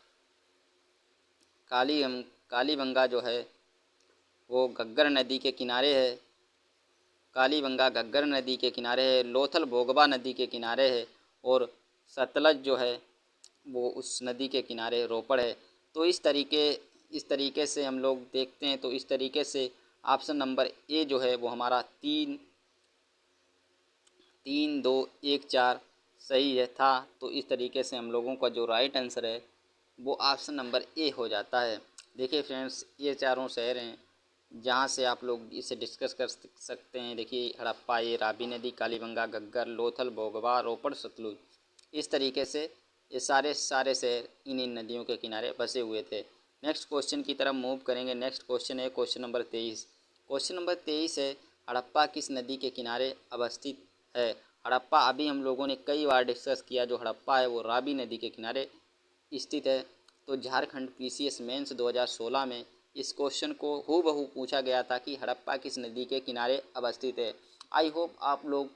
काली कालीबंगा जो है वो घग्गर नदी के किनारे है। कालीबंगा घग्गर नदी के किनारे है। लोथल भोगवा नदी के किनारे है। और सतलज जो है वो उस नदी के किनारे रोपड़ है। तो इस तरीके से हम लोग देखते हैं, तो इस तरीके से ऑप्शन नंबर ए जो है वो हमारा 3 3 2 1 4 सही है था। तो इस तरीके से हम लोगों का जो राइट आंसर है वो ऑप्शन नंबर ए हो जाता है। देखिए फ्रेंड्स, ये चारों शहर हैं जहाँ से आप लोग इसे डिस्कस कर सकते हैं। देखिए हड़प्पा, ये रावी नदी, कालीबंगा, घग्गर, लोथल, भोगवा, रोपड़, सतलुज, इस तरीके से ये सारे शहर इन नदियों के किनारे बसे हुए थे। नेक्स्ट क्वेश्चन की तरफ मूव करेंगे। नेक्स्ट क्वेश्चन है क्वेश्चन नंबर 23। क्वेश्चन नंबर 23 है, हड़प्पा किस नदी के किनारे अवस्थित है? हड़प्पा अभी हम लोगों ने कई बार डिस्कस किया, जो हड़प्पा है वो रावी नदी के किनारे स्थित है। तो झारखंड पीसीएस मेंस 2016 में इस क्वेश्चन को हूबहू पूछा गया था कि हड़प्पा किस नदी के किनारे अवस्थित है। आई होप आप लोग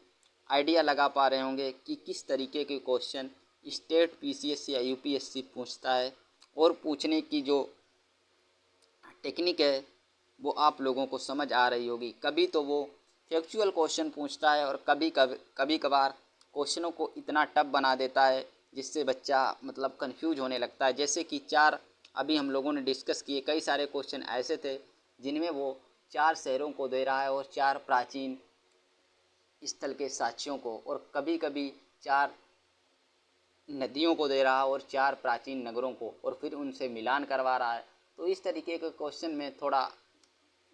आइडिया लगा पा रहे होंगे कि किस तरीके के क्वेश्चन स्टेट पीसीएस या यूपीएससी पूछता है, और पूछने की जो टेक्निक है वो आप लोगों को समझ आ रही होगी। कभी तो वो फैक्चुअल क्वेश्चन पूछता है और कभी कभार क्वेश्चनों को इतना टफ बना देता है जिससे बच्चा मतलब कंफ्यूज होने लगता है। जैसे कि 4 अभी हम लोगों ने डिस्कस किए, कई सारे क्वेश्चन ऐसे थे जिनमें वो 4 शहरों को दे रहा है और 4 प्राचीन स्थल के साक्ष्यों को, और कभी कभी 4 नदियों को दे रहा है और 4 प्राचीन नगरों को, और फिर उनसे मिलान करवा रहा है। तो इस तरीके के क्वेश्चन में थोड़ा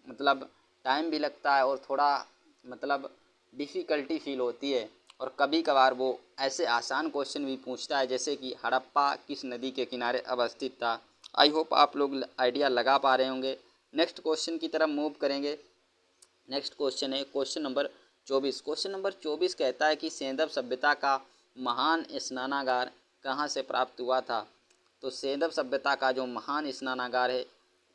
मतलब टाइम भी लगता है और थोड़ा मतलब डिफ़िकल्टी फील होती है। और कभी कभार वो ऐसे आसान क्वेश्चन भी पूछता है जैसे कि हड़प्पा किस नदी के किनारे अवस्थित था। आई होप आप लोग आइडिया लगा पा रहे होंगे। नेक्स्ट क्वेश्चन की तरफ मूव करेंगे। नेक्स्ट क्वेश्चन है क्वेश्चन नंबर 24। क्वेश्चन नंबर 24 कहता है कि सेंधव सभ्यता का महान स्नानागार कहाँ से प्राप्त हुआ था? तो सेंधव सभ्यता का जो महान स्नानागार है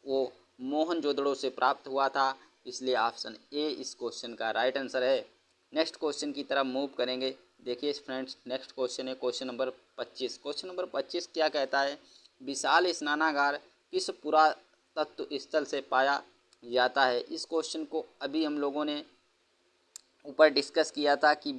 वो मोहनजोदड़ो से प्राप्त हुआ था, इसलिए ऑप्शन ए इस क्वेश्चन का राइट आंसर है। नेक्स्ट क्वेश्चन की तरफ मूव करेंगे। देखिए फ्रेंड्स, नेक्स्ट क्वेश्चन है क्वेश्चन नंबर 25। क्वेश्चन नंबर 25 क्या कहता है? विशाल स्नानागार किस पुरातत्व स्थल से पाया जाता है? इस क्वेश्चन को अभी हम लोगों ने ऊपर डिस्कस किया था कि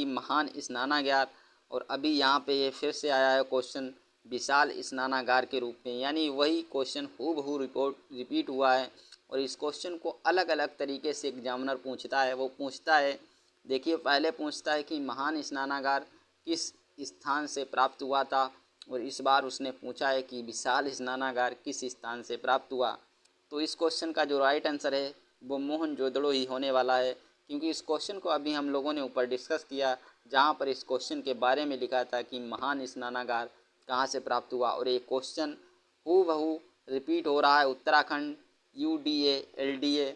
महान स्नानागार और अभी यहाँ पे ये फिर से आया है क्वेश्चन विशाल स्नानागार के रूप में, यानी वही क्वेश्चन हूबहू रिपीट हुआ है। और इस क्वेश्चन को अलग अलग तरीके से एग्जामिनर पूछता है। वो पूछता है, देखिए पहले पूछता है कि महान स्नानागार किस स्थान से प्राप्त हुआ था, और इस बार उसने पूछा है कि विशाल स्नानागार किस स्थान से प्राप्त हुआ। तो इस क्वेश्चन का जो राइट आंसर है वो मोहनजोदड़ो ही होने वाला है, क्योंकि इस क्वेश्चन को अभी हम लोगों ने ऊपर डिस्कस किया, जहाँ पर इस क्वेश्चन के बारे में लिखा था कि महान स्नानागार कहाँ से प्राप्त हुआ। और ये क्वेश्चन हूबहू रिपीट हो रहा है उत्तराखंड UDA LDA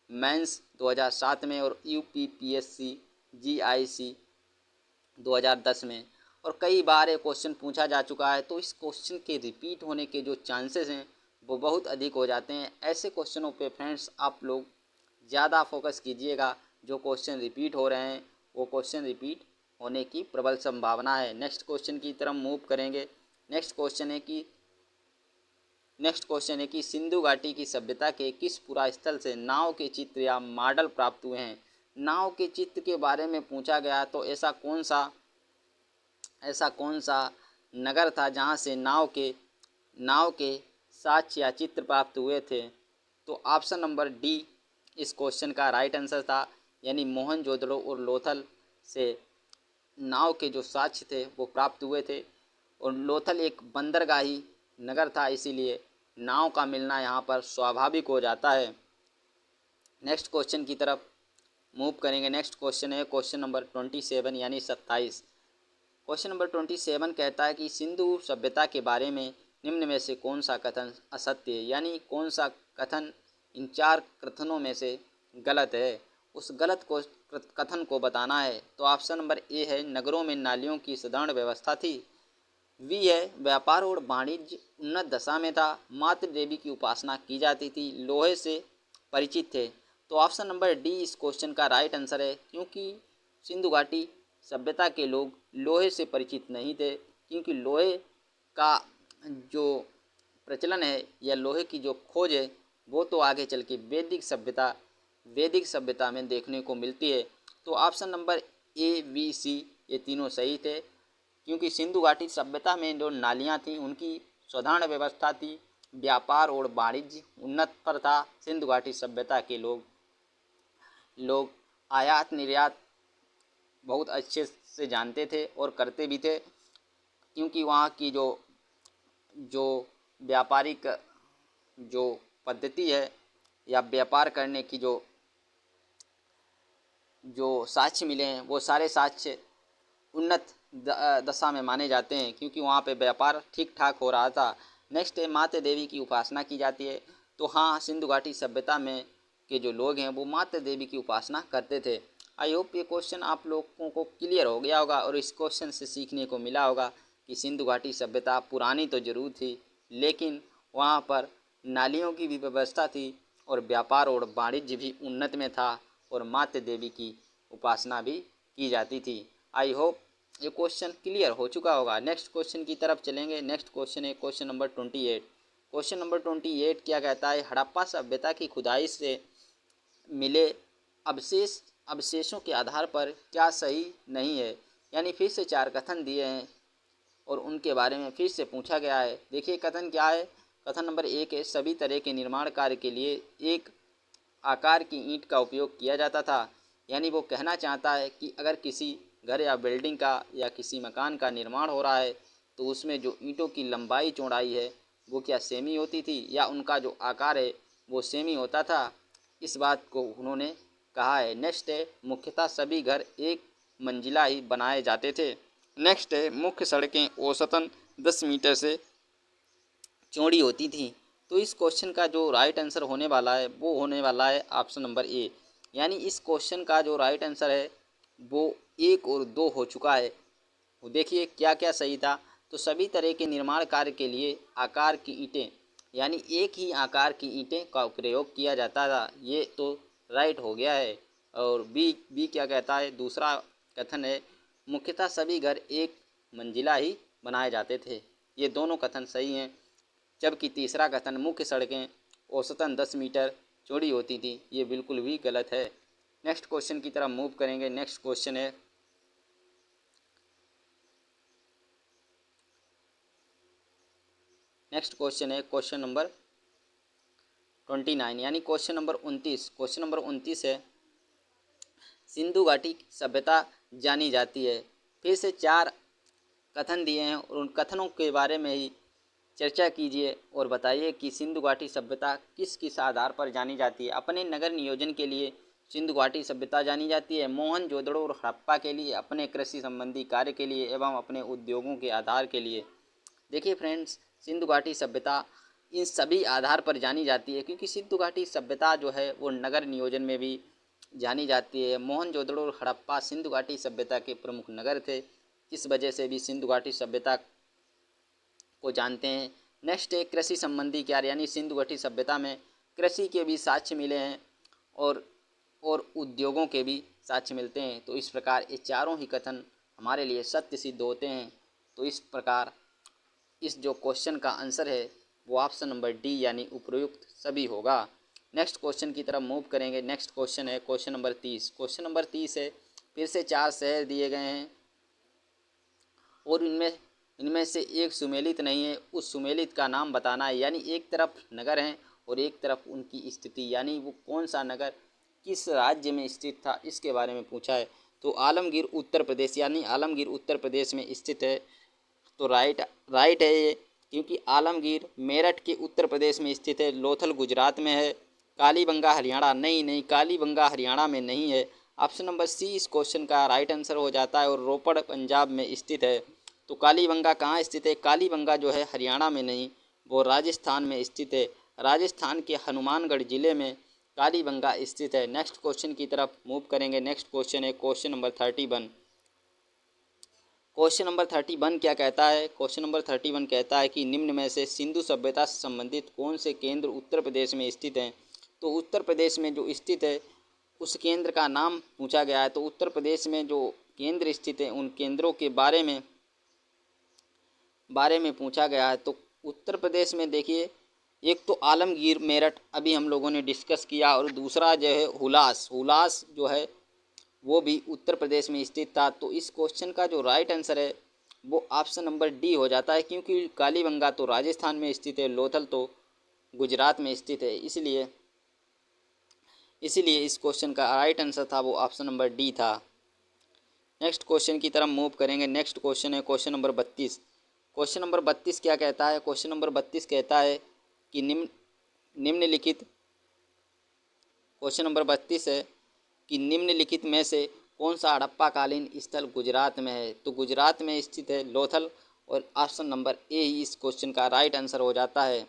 मेंस 2007 में और UPPSC GIC 2010 में, और कई बार ये क्वेश्चन पूछा जा चुका है। तो इस क्वेश्चन के रिपीट होने के जो चांसेस हैं वो बहुत अधिक हो जाते हैं। ऐसे क्वेश्चनों पे फ्रेंड्स आप लोग ज़्यादा फोकस कीजिएगा। जो क्वेश्चन रिपीट हो रहे हैं वो क्वेश्चन रिपीट होने की प्रबल संभावना है। नेक्स्ट क्वेश्चन की तरफ मूव करेंगे। नेक्स्ट क्वेश्चन है कि सिंधु घाटी की सभ्यता के किस पुरा स्थल से नाव के चित्र या मॉडल प्राप्त हुए हैं। नाव के चित्र के बारे में पूछा गया, तो ऐसा कौन सा नगर था जहाँ से नाव के साक्ष्य या चित्र प्राप्त हुए थे। तो ऑप्शन नंबर डी इस क्वेश्चन का राइट आंसर था, यानी मोहनजोदड़ो और लोथल से नाव के जो साक्ष्य थे वो प्राप्त हुए थे। और लोथल एक बंदरगाही नगर था, इसीलिए नाव का मिलना यहाँ पर स्वाभाविक हो जाता है। नेक्स्ट क्वेश्चन की तरफ मूव करेंगे। नेक्स्ट क्वेश्चन है क्वेश्चन नंबर 27 यानी 27। क्वेश्चन नंबर 27 कहता है कि सिंधु सभ्यता के बारे में निम्न में से कौन सा कथन असत्य है, यानी कौन सा कथन इन 4 कथनों में से गलत है। उस गलत कथन को बताना है। तो ऑप्शन नंबर ए है, नगरों में नालियों की साधारण व्यवस्था थी। बी है, व्यापार और वाणिज्य उन्नत दशा में था। मातृ देवी की उपासना की जाती थी। लोहे से परिचित थे। तो ऑप्शन नंबर डी इस क्वेश्चन का राइट आंसर है, क्योंकि सिंधु घाटी सभ्यता के लोग लोहे से परिचित नहीं थे, क्योंकि लोहे का जो प्रचलन है या लोहे की जो खोज है वो तो आगे चल के वैदिक सभ्यता में देखने को मिलती है। तो option number A B C ये तीनों सही थे, क्योंकि सिंधु घाटी सभ्यता में जो नालियाँ थीं उनकी साधारण व्यवस्था थी। व्यापार और वाणिज्य उन्नत पर था। सिंधु घाटी सभ्यता के लोग आयात निर्यात बहुत अच्छे से जानते थे और करते भी थे, क्योंकि वहाँ की जो व्यापारिक जो पद्धति है या व्यापार करने की जो साक्ष्य मिले हैं वो सारे साक्ष्य उन्नत दशा में माने जाते हैं, क्योंकि वहाँ पे व्यापार ठीक ठाक हो रहा था। नेक्स्ट है, माता देवी की उपासना की जाती है। तो हाँ, सिंधु घाटी सभ्यता में के जो लोग हैं वो माता देवी की उपासना करते थे। आई होप ये क्वेश्चन आप लोगों को क्लियर हो गया होगा और इस क्वेश्चन से सीखने को मिला होगा कि सिंधु घाटी सभ्यता पुरानी तो जरूर थी, लेकिन वहाँ पर नालियों की भी व्यवस्था थी और व्यापार और वाणिज्य भी उन्नत में था और माता देवी की उपासना भी की जाती थी। आई होप ये क्वेश्चन क्लियर हो चुका होगा। नेक्स्ट क्वेश्चन की तरफ चलेंगे। नेक्स्ट क्वेश्चन है क्वेश्चन नंबर 28। क्वेश्चन नंबर 28 क्या कहता है, हड़प्पा सभ्यता की खुदाई से मिले अवशेषों के आधार पर क्या सही नहीं है। यानी फिर से 4 कथन दिए हैं और उनके बारे में फिर से पूछा गया है। देखिए कथन क्या है। कथन नंबर 1 है, सभी तरह के निर्माण कार्य के लिए एक आकार की ईंट का उपयोग किया जाता था। यानी वो कहना चाहता है कि अगर किसी घर या बिल्डिंग का या किसी मकान का निर्माण हो रहा है तो उसमें जो ईंटों की लंबाई चौड़ाई है वो क्या सेम ही होती थी या उनका जो आकार है वो सेम ही होता था। इस बात को उन्होंने कहा है। नेक्स्ट है, मुख्यतः सभी घर एक मंजिला ही बनाए जाते थे। नेक्स्ट है, मुख्य सड़कें औसतन 10 मीटर से चौड़ी होती थी। तो इस क्वेश्चन का जो राइट आंसर होने वाला है वो होने वाला है ऑप्शन नंबर ए। यानी इस क्वेश्चन का जो राइट आंसर है वो 1 और 2 हो चुका है। देखिए क्या क्या सही था। तो सभी तरह के निर्माण कार्य के लिए आकार की ईंटें, यानी एक ही आकार की ईंटें का प्रयोग किया जाता था, ये तो राइट हो गया है। और बी क्या कहता है, दूसरा कथन है, मुख्यतः सभी घर एक मंजिला ही बनाए जाते थे। ये दोनों कथन सही हैं। जबकि तीसरा कथन, मुख्य सड़कें औसतन 10 मीटर चौड़ी होती थी, ये बिल्कुल भी गलत है। नेक्स्ट क्वेश्चन की तरफ मूव करेंगे। नेक्स्ट क्वेश्चन है नेक्स्ट क्वेश्चन है क्वेश्चन नंबर 29 यानी क्वेश्चन नंबर 29। क्वेश्चन नंबर 29 है, सिंधु घाटी सभ्यता जानी जाती है। फिर से 4 कथन दिए हैं और उन कथनों के बारे में ही चर्चा कीजिए और बताइए कि सिंधु घाटी सभ्यता किस किस आधार पर जानी जाती है। अपने नगर नियोजन के लिए सिंधु घाटी सभ्यता जानी जाती है, मोहनजोदड़ो और हड़प्पा के लिए, अपने कृषि संबंधी कार्य के लिए एवं अपने उद्योगों के आधार के लिए। देखिए फ्रेंड्स, सिंधु घाटी सभ्यता इन सभी आधार पर जानी जाती है, क्योंकि सिंधु घाटी सभ्यता जो है वो नगर नियोजन में भी जानी जाती है। मोहनजोदड़ो और हड़प्पा सिंधु घाटी सभ्यता के प्रमुख नगर थे, इस वजह से भी सिंधु घाटी सभ्यता को जानते हैं। नेक्स्ट है कृषि संबंधी कार्य, यानी सिंधु घाटी सभ्यता में कृषि के भी साक्ष्य मिले हैं और उद्योगों के भी साक्ष्य मिलते हैं। तो इस प्रकार ये चारों ही कथन हमारे लिए सत्य सिद्ध होते हैं। तो इस प्रकार इस जो क्वेश्चन का आंसर है वो ऑप्शन नंबर डी यानी उपयुक्त सभी होगा। नेक्स्ट क्वेश्चन की तरफ मूव करेंगे। नेक्स्ट क्वेश्चन है क्वेश्चन नंबर 30। क्वेश्चन नंबर 30 है, फिर से 4 शहर दिए गए हैं और इनमें से एक सुमेलित नहीं है, उस सुमेलित का नाम बताना है। यानी एक तरफ नगर हैं और एक तरफ उनकी स्थिति, यानी वो कौन सा नगर किस राज्य में स्थित था इसके बारे में पूछा है। तो आलमगीर उत्तर प्रदेश, यानी आलमगीर उत्तर प्रदेश में स्थित है। तो राइट है ये, क्योंकि आलमगीर मेरठ के उत्तर प्रदेश में स्थित है। लोथल गुजरात में है। कालीबंगा हरियाणा, नहीं कालीबंगा हरियाणा में नहीं है। ऑप्शन नंबर सी इस क्वेश्चन का राइट आंसर हो जाता है। और रोपड़ पंजाब में स्थित है। तो कालीबंगा कहाँ स्थित है? कालीबंगा जो है हरियाणा में नहीं, वो राजस्थान में स्थित है। राजस्थान के हनुमानगढ़ जिले में कालीबंगा स्थित है। नेक्स्ट क्वेश्चन की तरफ मूव करेंगे। नेक्स्ट क्वेश्चन है क्वेश्चन नंबर 31। क्वेश्चन नंबर 31 क्या कहता है? क्वेश्चन नंबर 31 कहता है कि निम्न में से सिंधु सभ्यता से संबंधित कौन से केंद्र उत्तर प्रदेश में स्थित हैं? तो उत्तर प्रदेश में जो स्थित है उस केंद्र का नाम पूछा गया है। तो उत्तर प्रदेश में जो केंद्र स्थित है उन केंद्रों के बारे में पूछा गया है। तो उत्तर प्रदेश में देखिए, एक तो आलमगीर मेरठ अभी हम लोगों ने डिस्कस किया, और दूसरा जो है हुलास जो है वो भी उत्तर प्रदेश में स्थित था। तो इस क्वेश्चन का जो राइट आंसर है वो ऑप्शन नंबर डी हो जाता है, क्योंकि कालीबंगा तो राजस्थान में स्थित है, लोथल तो गुजरात में स्थित है। इसीलिए इस क्वेश्चन का राइट आंसर था वो ऑप्शन नंबर डी था। नेक्स्ट क्वेश्चन की तरफ मूव करेंगे। नेक्स्ट क्वेश्चन है क्वेश्चन नंबर 32। क्वेश्चन नंबर 32 क्या कहता है? क्वेश्चन नंबर 32 कहता है कि निम्नलिखित क्वेश्चन नंबर 32 है कि निम्नलिखित में से कौन सा हड़प्पा कालीन स्थल गुजरात में है? तो गुजरात में स्थित है लोथल, और ऑप्शन नंबर ए ही इस क्वेश्चन का राइट आंसर हो जाता है।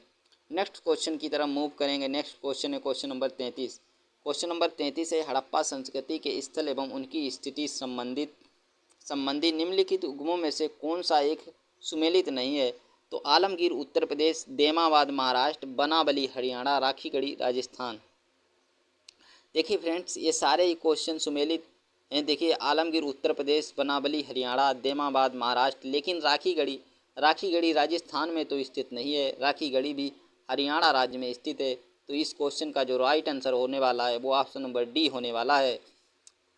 नेक्स्ट क्वेश्चन की तरफ मूव करेंगे। नेक्स्ट क्वेश्चन है क्वेश्चन नंबर 33। क्वेश्चन नंबर 33 है, हड़प्पा संस्कृति के स्थल एवं उनकी स्थिति संबंधी निम्नलिखित उद्गमों में से कौन सा एक सुमेलित नहीं है? तो आलमगीर उत्तर प्रदेश, देमाबाद महाराष्ट्र, बनाबली हरियाणा, राखीगढ़ी राजस्थान। देखिए फ्रेंड्स, ये सारे ही क्वेश्चन सुमेलित हैं। देखिए, आलमगीर उत्तर प्रदेश, बनाबली हरियाणा, देमाबाद महाराष्ट्र, लेकिन राखीगढ़ी राजस्थान में तो स्थित नहीं है। राखीगढ़ी भी हरियाणा राज्य में स्थित है। तो इस क्वेश्चन का जो राइट आंसर होने वाला है वो ऑप्शन नंबर डी होने वाला है।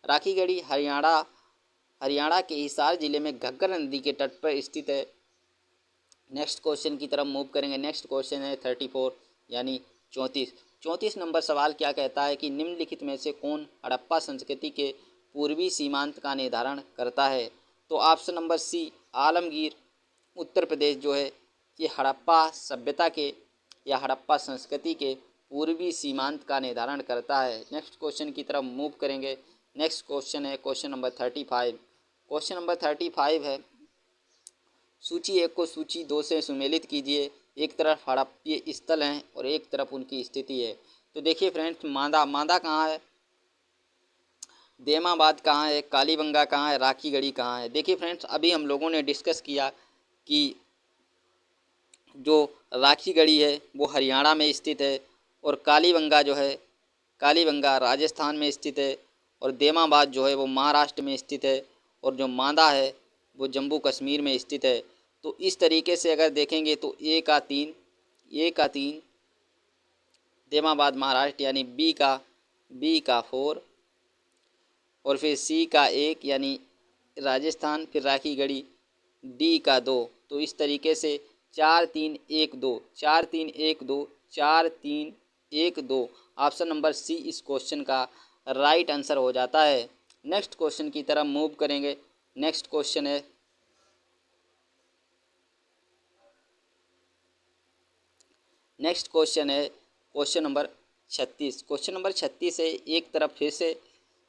राखीगढ़ी हरियाणा के हिसार जिले में घग्गर नदी के तट पर स्थित है। नेक्स्ट क्वेश्चन की तरफ मूव करेंगे। नेक्स्ट क्वेश्चन है 34 यानी 34 नंबर सवाल क्या कहता है कि निम्नलिखित में से कौन हड़प्पा संस्कृति के पूर्वी सीमांत का निर्धारण करता है? तो option number C Alamgir Uttar Pradesh जो है ये हड़प्पा सभ्यता के या हड़प्पा संस्कृति के पूर्वी सीमांत का निर्धारण करता है। नेक्स्ट क्वेश्चन की तरफ मूव करेंगे। नेक्स्ट क्वेश्चन है क्वेश्चन नंबर 35। क्वेश्चन नंबर 35 है, सूची 1 को सूची 2 से सुमेलित कीजिए। एक तरफ हड़प्पीय स्थल हैं और एक तरफ उनकी स्थिति है। तो देखिए फ्रेंड्स, मांदा कहाँ है, देमाबाद कहाँ है, कालीबंगा कहाँ है, राखीगढ़ी कहाँ है? देखिए फ्रेंड्स, अभी हम लोगों ने डिस्कस किया कि जो राखीगढ़ी है वो हरियाणा में स्थित है, और कालीबंगा राजस्थान में स्थित है, और देमाबाद जो है वो महाराष्ट्र में स्थित है, और जो मांदा है वो जम्मू कश्मीर में स्थित है। तो इस तरीके से अगर देखेंगे तो ए का 3 देमाबाद महाराष्ट्र यानी बी का 4, और फिर सी का 1 यानी राजस्थान, फिर राखीगढ़ी डी का 2। तो इस तरीके से 4312, 4312, 4312। ऑप्शन नंबर सी इस क्वेश्चन का राइट आंसर हो जाता है। नेक्स्ट क्वेश्चन की तरफ मूव करेंगे। नेक्स्ट क्वेश्चन है क्वेश्चन नंबर 36। क्वेश्चन नंबर 36 है, एक तरफ फिर से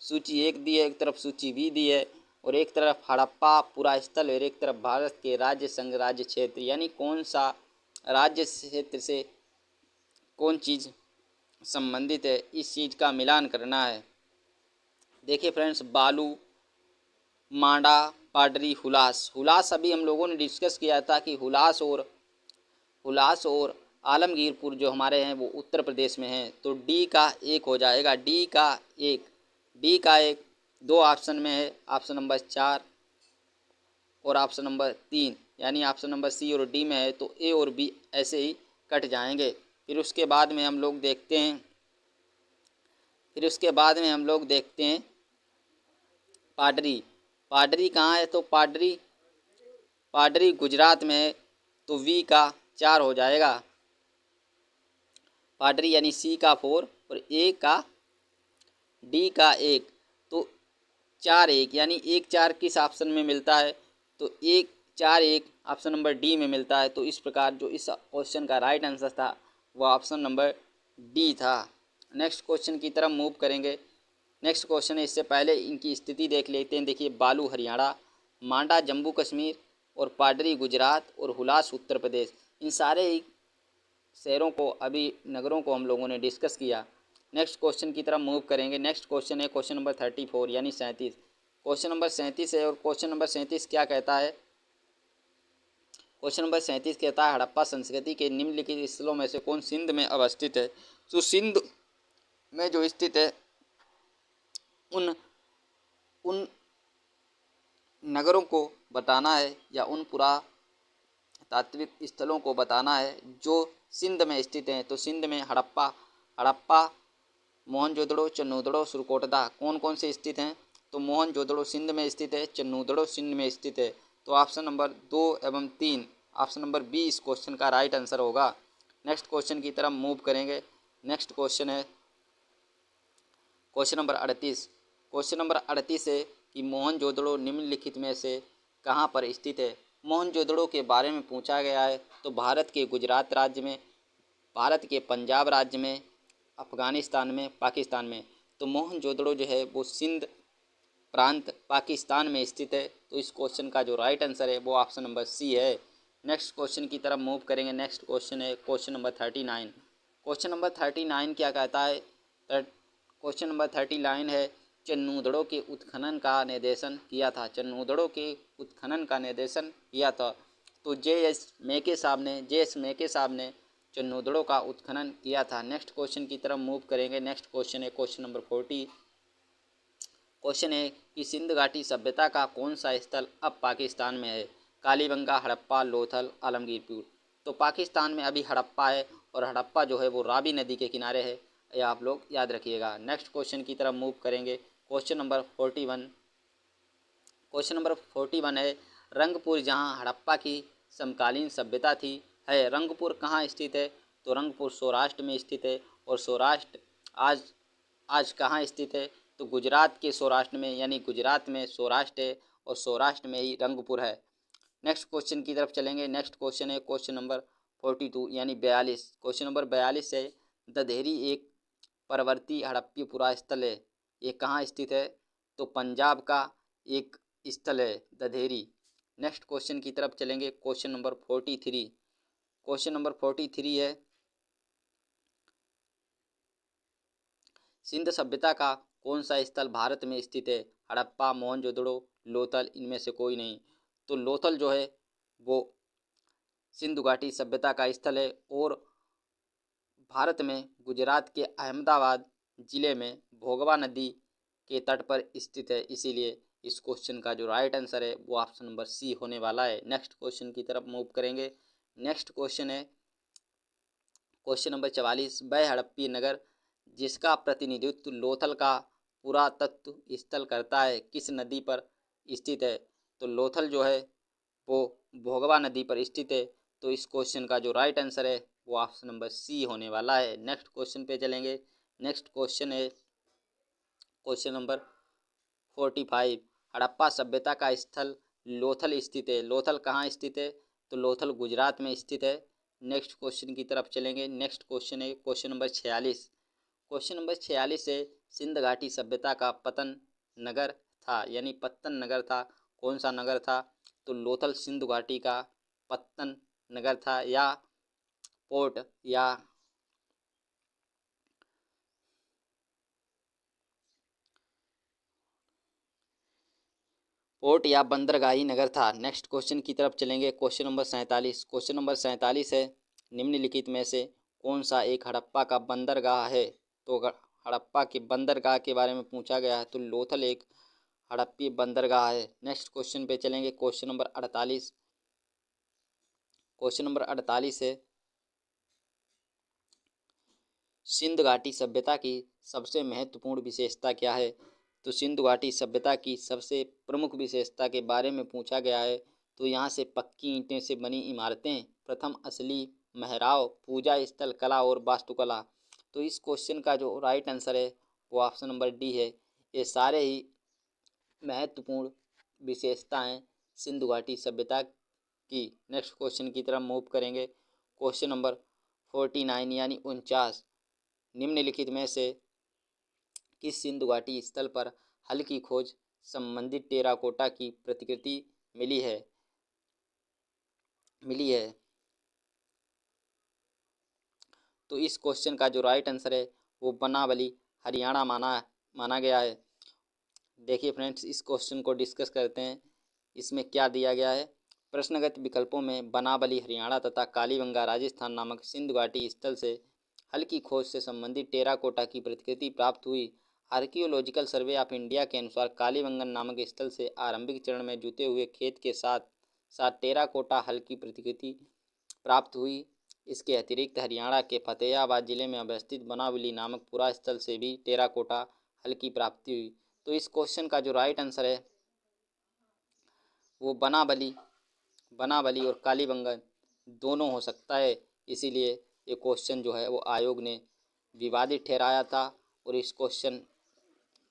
सूची 1 दी है, एक तरफ सूची बी दी है, और एक तरफ हड़प्पा पूरा स्थल और एक तरफ भारत के राज्य संघ राज्य क्षेत्र, यानी कौन सा राज्य क्षेत्र से कौन चीज़ संबंधित है, इस चीज़ का मिलान करना है। देखिए फ्रेंड्स, बालू, मांडा, पाडरी, हुलास। हुलास अभी हम लोगों ने डिस्कस किया था कि हुलास और आलमगीरपुर जो हमारे हैं वो उत्तर प्रदेश में हैं, तो डी का एक हो जाएगा। डी का एक दो ऑप्शन में है, ऑप्शन नंबर 4 और ऑप्शन नंबर 3, यानी ऑप्शन नंबर सी और डी में है, तो ए और बी ऐसे ही कट जाएंगे। फिर उसके बाद में हम लोग देखते हैं पाडरी। पाडरी कहाँ है, तो पाडरी गुजरात में है, तो वी का 4 हो जाएगा। पाडरी यानी सी का 4 और ए का डी का 1, तो 4-1, यानी 1-4 किस ऑप्शन में मिलता है, तो 1-4-1 ऑप्शन नंबर डी में मिलता है। तो इस प्रकार जो इस क्वेश्चन का राइट आंसर था वो ऑप्शन नंबर डी था। नेक्स्ट क्वेश्चन की तरफ मूव करेंगे। नेक्स्ट क्वेश्चन है, इससे पहले इनकी स्थिति देख लेते हैं। देखिए, बालू हरियाणा, मांडा जम्मू कश्मीर और पाडरी गुजरात और हुलास उत्तर प्रदेश, इन सारे ही शहरों को नगरों को हम लोगों ने डिस्कस किया। नेक्स्ट क्वेश्चन की तरफ मूव करेंगे। नेक्स्ट क्वेश्चन है क्वेश्चन नंबर 34 यानी 37। क्वेश्चन नंबर 37 है, और क्वेश्चन नंबर 37 क्या कहता है? क्वेश्चन नंबर 37 कहता है, हड़प्पा संस्कृति के निम्नलिखित स्थलों में से कौन सिंध में अवस्थित है? तो सिंध में जो स्थित है उन उन नगरों को बताना है या उन पुरातात्विक स्थलों को बताना है जो सिंध में स्थित हैं। तो सिंध में हड़प्पा, मोहनजोदड़ो, चन्नूदड़ो, सुरकोटदा कौन कौन से स्थित हैं? तो मोहनजोदड़ो सिंध में स्थित है, चन्नूदड़ो सिंध में स्थित है। तो ऑप्शन नंबर 2 एवं 3, ऑप्शन नंबर बी इस क्वेश्चन का राइट आंसर होगा। नेक्स्ट क्वेश्चन की तरफ मूव करेंगे। नेक्स्ट क्वेश्चन है क्वेश्चन नंबर 38। क्वेश्चन नंबर 38 है कि मोहनजोदड़ो निम्नलिखित में से कहाँ पर स्थित है? मोहनजोदड़ो के बारे में पूछा गया है, तो भारत के गुजरात राज्य में, भारत के पंजाब राज्य में, अफ़गानिस्तान में, पाकिस्तान में। तो मोहनजोदड़ो जो है वो सिंध प्रांत पाकिस्तान में स्थित है। तो इस क्वेश्चन का जो राइट आंसर है वो ऑप्शन नंबर सी है। नेक्स्ट क्वेश्चन की तरफ मूव करेंगे। नेक्स्ट क्वेश्चन है क्वेश्चन नंबर 39। क्वेश्चन नंबर 39 क्या कहता है? क्वेश्चन नंबर 39 है, चन्नूदड़ो के उत्खनन का निर्देशन किया था। चन्नूदड़ो के उत्खनन का निर्देशन किया था। तो जे.एस. मेके साहब ने चन्नूदड़ो का उत्खनन किया था। नेक्स्ट क्वेश्चन की तरफ मूव करेंगे। नेक्स्ट क्वेश्चन है क्वेश्चन नंबर 40। क्वेश्चन है कि सिंध घाटी सभ्यता का कौन सा स्थल अब पाकिस्तान में है? कालीबंगा, हड़प्पा, लोथल, आलमगीरपुर। तो पाकिस्तान में अभी हड़प्पा है, और हड़प्पा जो है वो रावी नदी के किनारे है, यह आप लोग याद रखिएगा। नेक्स्ट क्वेश्चन की तरफ मूव करेंगे। Question number 41। क्वेश्चन नंबर 41 है, रंगपुर जहां हड़प्पा की समकालीन सभ्यता थी है, रंगपुर कहाँ स्थित है? तो रंगपुर सौराष्ट्र में स्थित है, और सौराष्ट्र आज कहाँ स्थित है? तो गुजरात के सौराष्ट्र में, यानी गुजरात में सौराष्ट्र है, और सौराष्ट्र में ही रंगपुर है। नेक्स्ट क्वेश्चन की तरफ चलेंगे। नेक्स्ट क्वेश्चन है क्वेश्चन नंबर 42 यानी 42। क्वेश्चन नंबर 42 है, दधेरी एक परवर्ती हड़प्पी पुरा स्थल है, ये कहाँ स्थित है? तो पंजाब का एक स्थल है दधेरी। नेक्स्ट क्वेश्चन की तरफ चलेंगे। Question number 43। क्वेश्चन नंबर 43 है, सिंध सभ्यता का कौन सा स्थल भारत में स्थित है? हड़प्पा, मोहनजोदड़ो, लोथल, इनमें से कोई नहीं। तो लोथल जो है वो सिंधु घाटी सभ्यता का स्थल है, और भारत में गुजरात के अहमदाबाद जिले में भोगवा नदी के तट पर स्थित है। इसीलिए इस क्वेश्चन का जो राइट आंसर है वो ऑप्शन नंबर सी होने वाला है। नेक्स्ट क्वेश्चन की तरफ मूव करेंगे। नेक्स्ट क्वेश्चन है क्वेश्चन नंबर 44। वह हड़प्पी नगर जिसका प्रतिनिधित्व लोथल का पुरातत्व स्थल करता है किस नदी पर स्थित है? तो लोथल जो है वो भोगवा नदी पर स्थित है। तो इस क्वेश्चन का जो राइट आंसर है वो ऑप्शन नंबर सी होने वाला है। नेक्स्ट क्वेश्चन पे चलेंगे। नेक्स्ट क्वेश्चन है क्वेश्चन नंबर 45। हड़प्पा सभ्यता का स्थल लोथल स्थित है। लोथल कहाँ स्थित है? तो लोथल गुजरात में स्थित है। नेक्स्ट क्वेश्चन की तरफ चलेंगे। नेक्स्ट क्वेश्चन है क्वेश्चन नंबर 46। क्वेश्चन नंबर 46 है सिंध घाटी सभ्यता का पतन नगर था, यानी पत्तन नगर था। कौन सा नगर था? तो लोथल सिंधु घाटी का पत्तन नगर था, या पोर्ट या बंदरगाही नगर था। नेक्स्ट क्वेश्चन की तरफ चलेंगे। Question number 47। क्वेश्चन नंबर 47 है निम्नलिखित में से कौन सा एक हड़प्पा का बंदरगाह है? तो हड़प्पा के बंदरगाह के बारे में पूछा गया है, तो लोथल एक हड़प्पी बंदरगाह है। नेक्स्ट क्वेश्चन पे चलेंगे। Question number 48। क्वेश्चन नंबर 48 है सिंधु घाटी सभ्यता की सबसे महत्वपूर्ण विशेषता क्या है? तो सिंधु घाटी सभ्यता की सबसे प्रमुख विशेषता के बारे में पूछा गया है, तो यहाँ से पक्की ईंटें से बनी इमारतें, प्रथम असली महराव, पूजा स्थल, कला और वास्तुकला। तो इस क्वेश्चन का जो राइट आंसर है वो ऑप्शन नंबर डी है। ये सारे ही महत्वपूर्ण विशेषताएं सिंधु घाटी सभ्यता की। नेक्स्ट क्वेश्चन की तरफ मूव करेंगे। क्वेश्चन नंबर 49 यानी 49। निम्नलिखित में से किस सिंधु घाटी स्थल पर हल की खोज संबंधित टेराकोटा की प्रतिकृति मिली है? तो इस क्वेश्चन का जो राइट आंसर है वो बनावली हरियाणा माना गया है। देखिए फ्रेंड्स, इस क्वेश्चन को डिस्कस करते हैं। इसमें क्या दिया गया है? प्रश्नगत विकल्पों में बनावली हरियाणा तथा कालीबंगा राजस्थान नामक सिंधु घाटी स्थल से हल की खोज से संबंधित टेराकोटा की प्रतिकृति प्राप्त हुई। आर्कियोलॉजिकल सर्वे ऑफ इंडिया के अनुसार कालीबंगन नामक स्थल से आरंभिक चरण में जुते हुए खेत के साथ साथ टेराकोटा हल की प्रतिकृति प्राप्त हुई। इसके अतिरिक्त हरियाणा के फतेहाबाद जिले में अवस्थित बनावली नामक पुरा स्थल से भी टेराकोटा हल की प्राप्ति हुई। तो इस क्वेश्चन का जो राइट आंसर है वो बनावली और कालीबंगन दोनों हो सकता है। इसीलिए ये क्वेश्चन जो है वो आयोग ने विवादित ठहराया था, और इस क्वेश्चन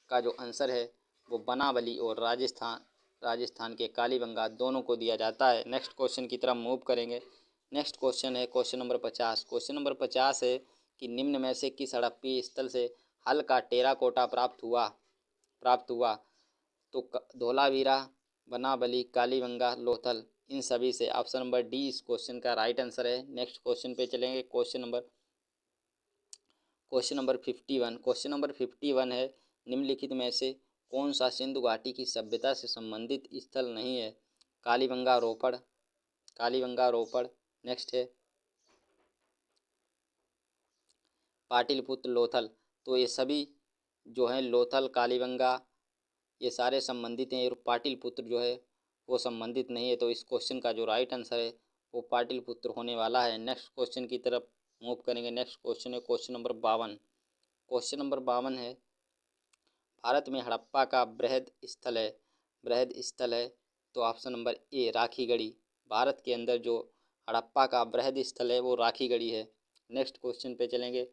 का जो आंसर है वो बनावली और राजस्थान के कालीबंगा दोनों को दिया जाता है। नेक्स्ट क्वेश्चन की तरफ मूव करेंगे। नेक्स्ट क्वेश्चन है क्वेश्चन नंबर 50। क्वेश्चन नंबर 50 है कि निम्न में से किस हड़प्पी स्थल से हल का टेराकोटा प्राप्त हुआ? तो धोलावीरा, बनावली, कालीबंगा, लोथल, इन सभी से। ऑप्शन नंबर डी इस क्वेश्चन का राइट आंसर है। नेक्स्ट क्वेश्चन पे चलेंगे। Question number 51। क्वेश्चन नंबर 51 है निम्नलिखित में से कौन सा सिंधु घाटी की सभ्यता से संबंधित स्थल नहीं है? कालीबंगा रोपड़। नेक्स्ट है पाटलिपुत्र लोथल। तो ये सभी जो है लोथल, कालीबंगा, ये सारे संबंधित हैं, और पाटलिपुत्र जो है वो संबंधित नहीं है। तो इस क्वेश्चन का जो राइट आंसर है वो पाटलिपुत्र होने वाला है। नेक्स्ट क्वेश्चन की तरफ मूव करेंगे। नेक्स्ट क्वेश्चन है क्वेश्चन नंबर 52। क्वेश्चन नंबर 52 है भारत में हड़प्पा का बृहद स्थल है। तो ऑप्शन नंबर ए राखीगढ़ी। भारत के अंदर जो हड़प्पा का बृहद स्थल है वो राखीगढ़ी है। नेक्स्ट क्वेश्चन पे चलेंगे।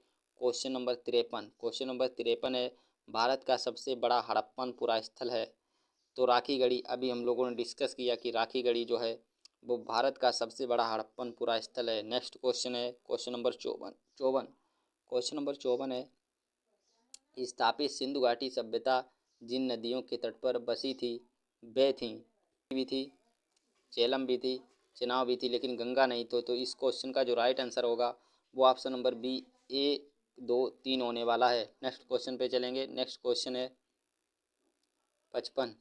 Question number 53। क्वेश्चन नंबर 53 है भारत का सबसे बड़ा हड़प्पन पुरा स्थल है। तो राखीगढ़ी, अभी हम लोगों ने डिस्कस किया कि राखीगढ़ी जो है वो भारत का सबसे बड़ा हड़प्पन पुरा स्थल है। नेक्स्ट क्वेश्चन है क्वेश्चन नंबर 54। क्वेश्चन नंबर 54 है स्थापित सिंधु घाटी सभ्यता जिन नदियों के तट पर बसी थी वे थीं भी थी, झेलम भी थी, चेनाब भी थी, लेकिन गंगा नहीं। तो इस क्वेश्चन का जो राइट आंसर होगा वो ऑप्शन नंबर बी, ए 2 3 होने वाला है। नेक्स्ट क्वेश्चन पे चलेंगे। नेक्स्ट क्वेश्चन है 55।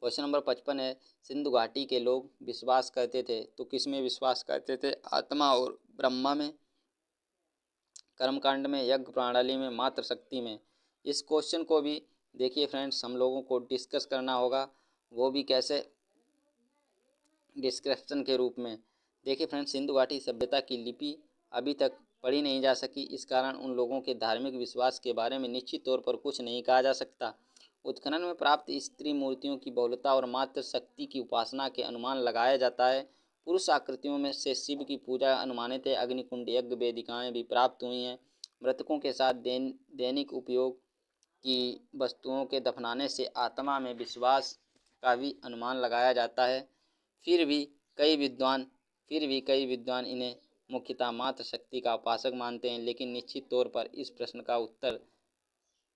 क्वेश्चन नंबर 55 है सिंधु घाटी के लोग विश्वास करते थे, तो किस में विश्वास करते थे? आत्मा और ब्रह्मा में, कर्मकांड में, यज्ञ प्रणाली में, मात्र शक्ति में। इस क्वेश्चन को भी देखिए फ्रेंड्स, हम लोगों को डिस्कस करना होगा, वो भी कैसे? डिस्क्रिप्शन के रूप में। देखिए फ्रेंड्स, सिंधु घाटी सभ्यता की लिपि अभी तक पढ़ी नहीं जा सकी, इस कारण उन लोगों के धार्मिक विश्वास के बारे में निश्चित तौर पर कुछ नहीं कहा जा सकता। उत्खनन में प्राप्त स्त्री मूर्तियों की बहुलता और मात्र शक्ति की उपासना के अनुमान लगाया जाता है। पुरुष आकृतियों में से शिव की पूजा अनुमानित है। अग्निकुंड यज्ञ वेदिकाएं भी प्राप्त हुई हैं। मृतकों के साथ दैनिक उपयोग की वस्तुओं के दफनाने से आत्मा में विश्वास का भी अनुमान लगाया जाता है। फिर भी कई विद्वान इन्हें मुख्यतः मात्र शक्ति का उपासक मानते हैं, लेकिन निश्चित तौर पर इस प्रश्न का उत्तर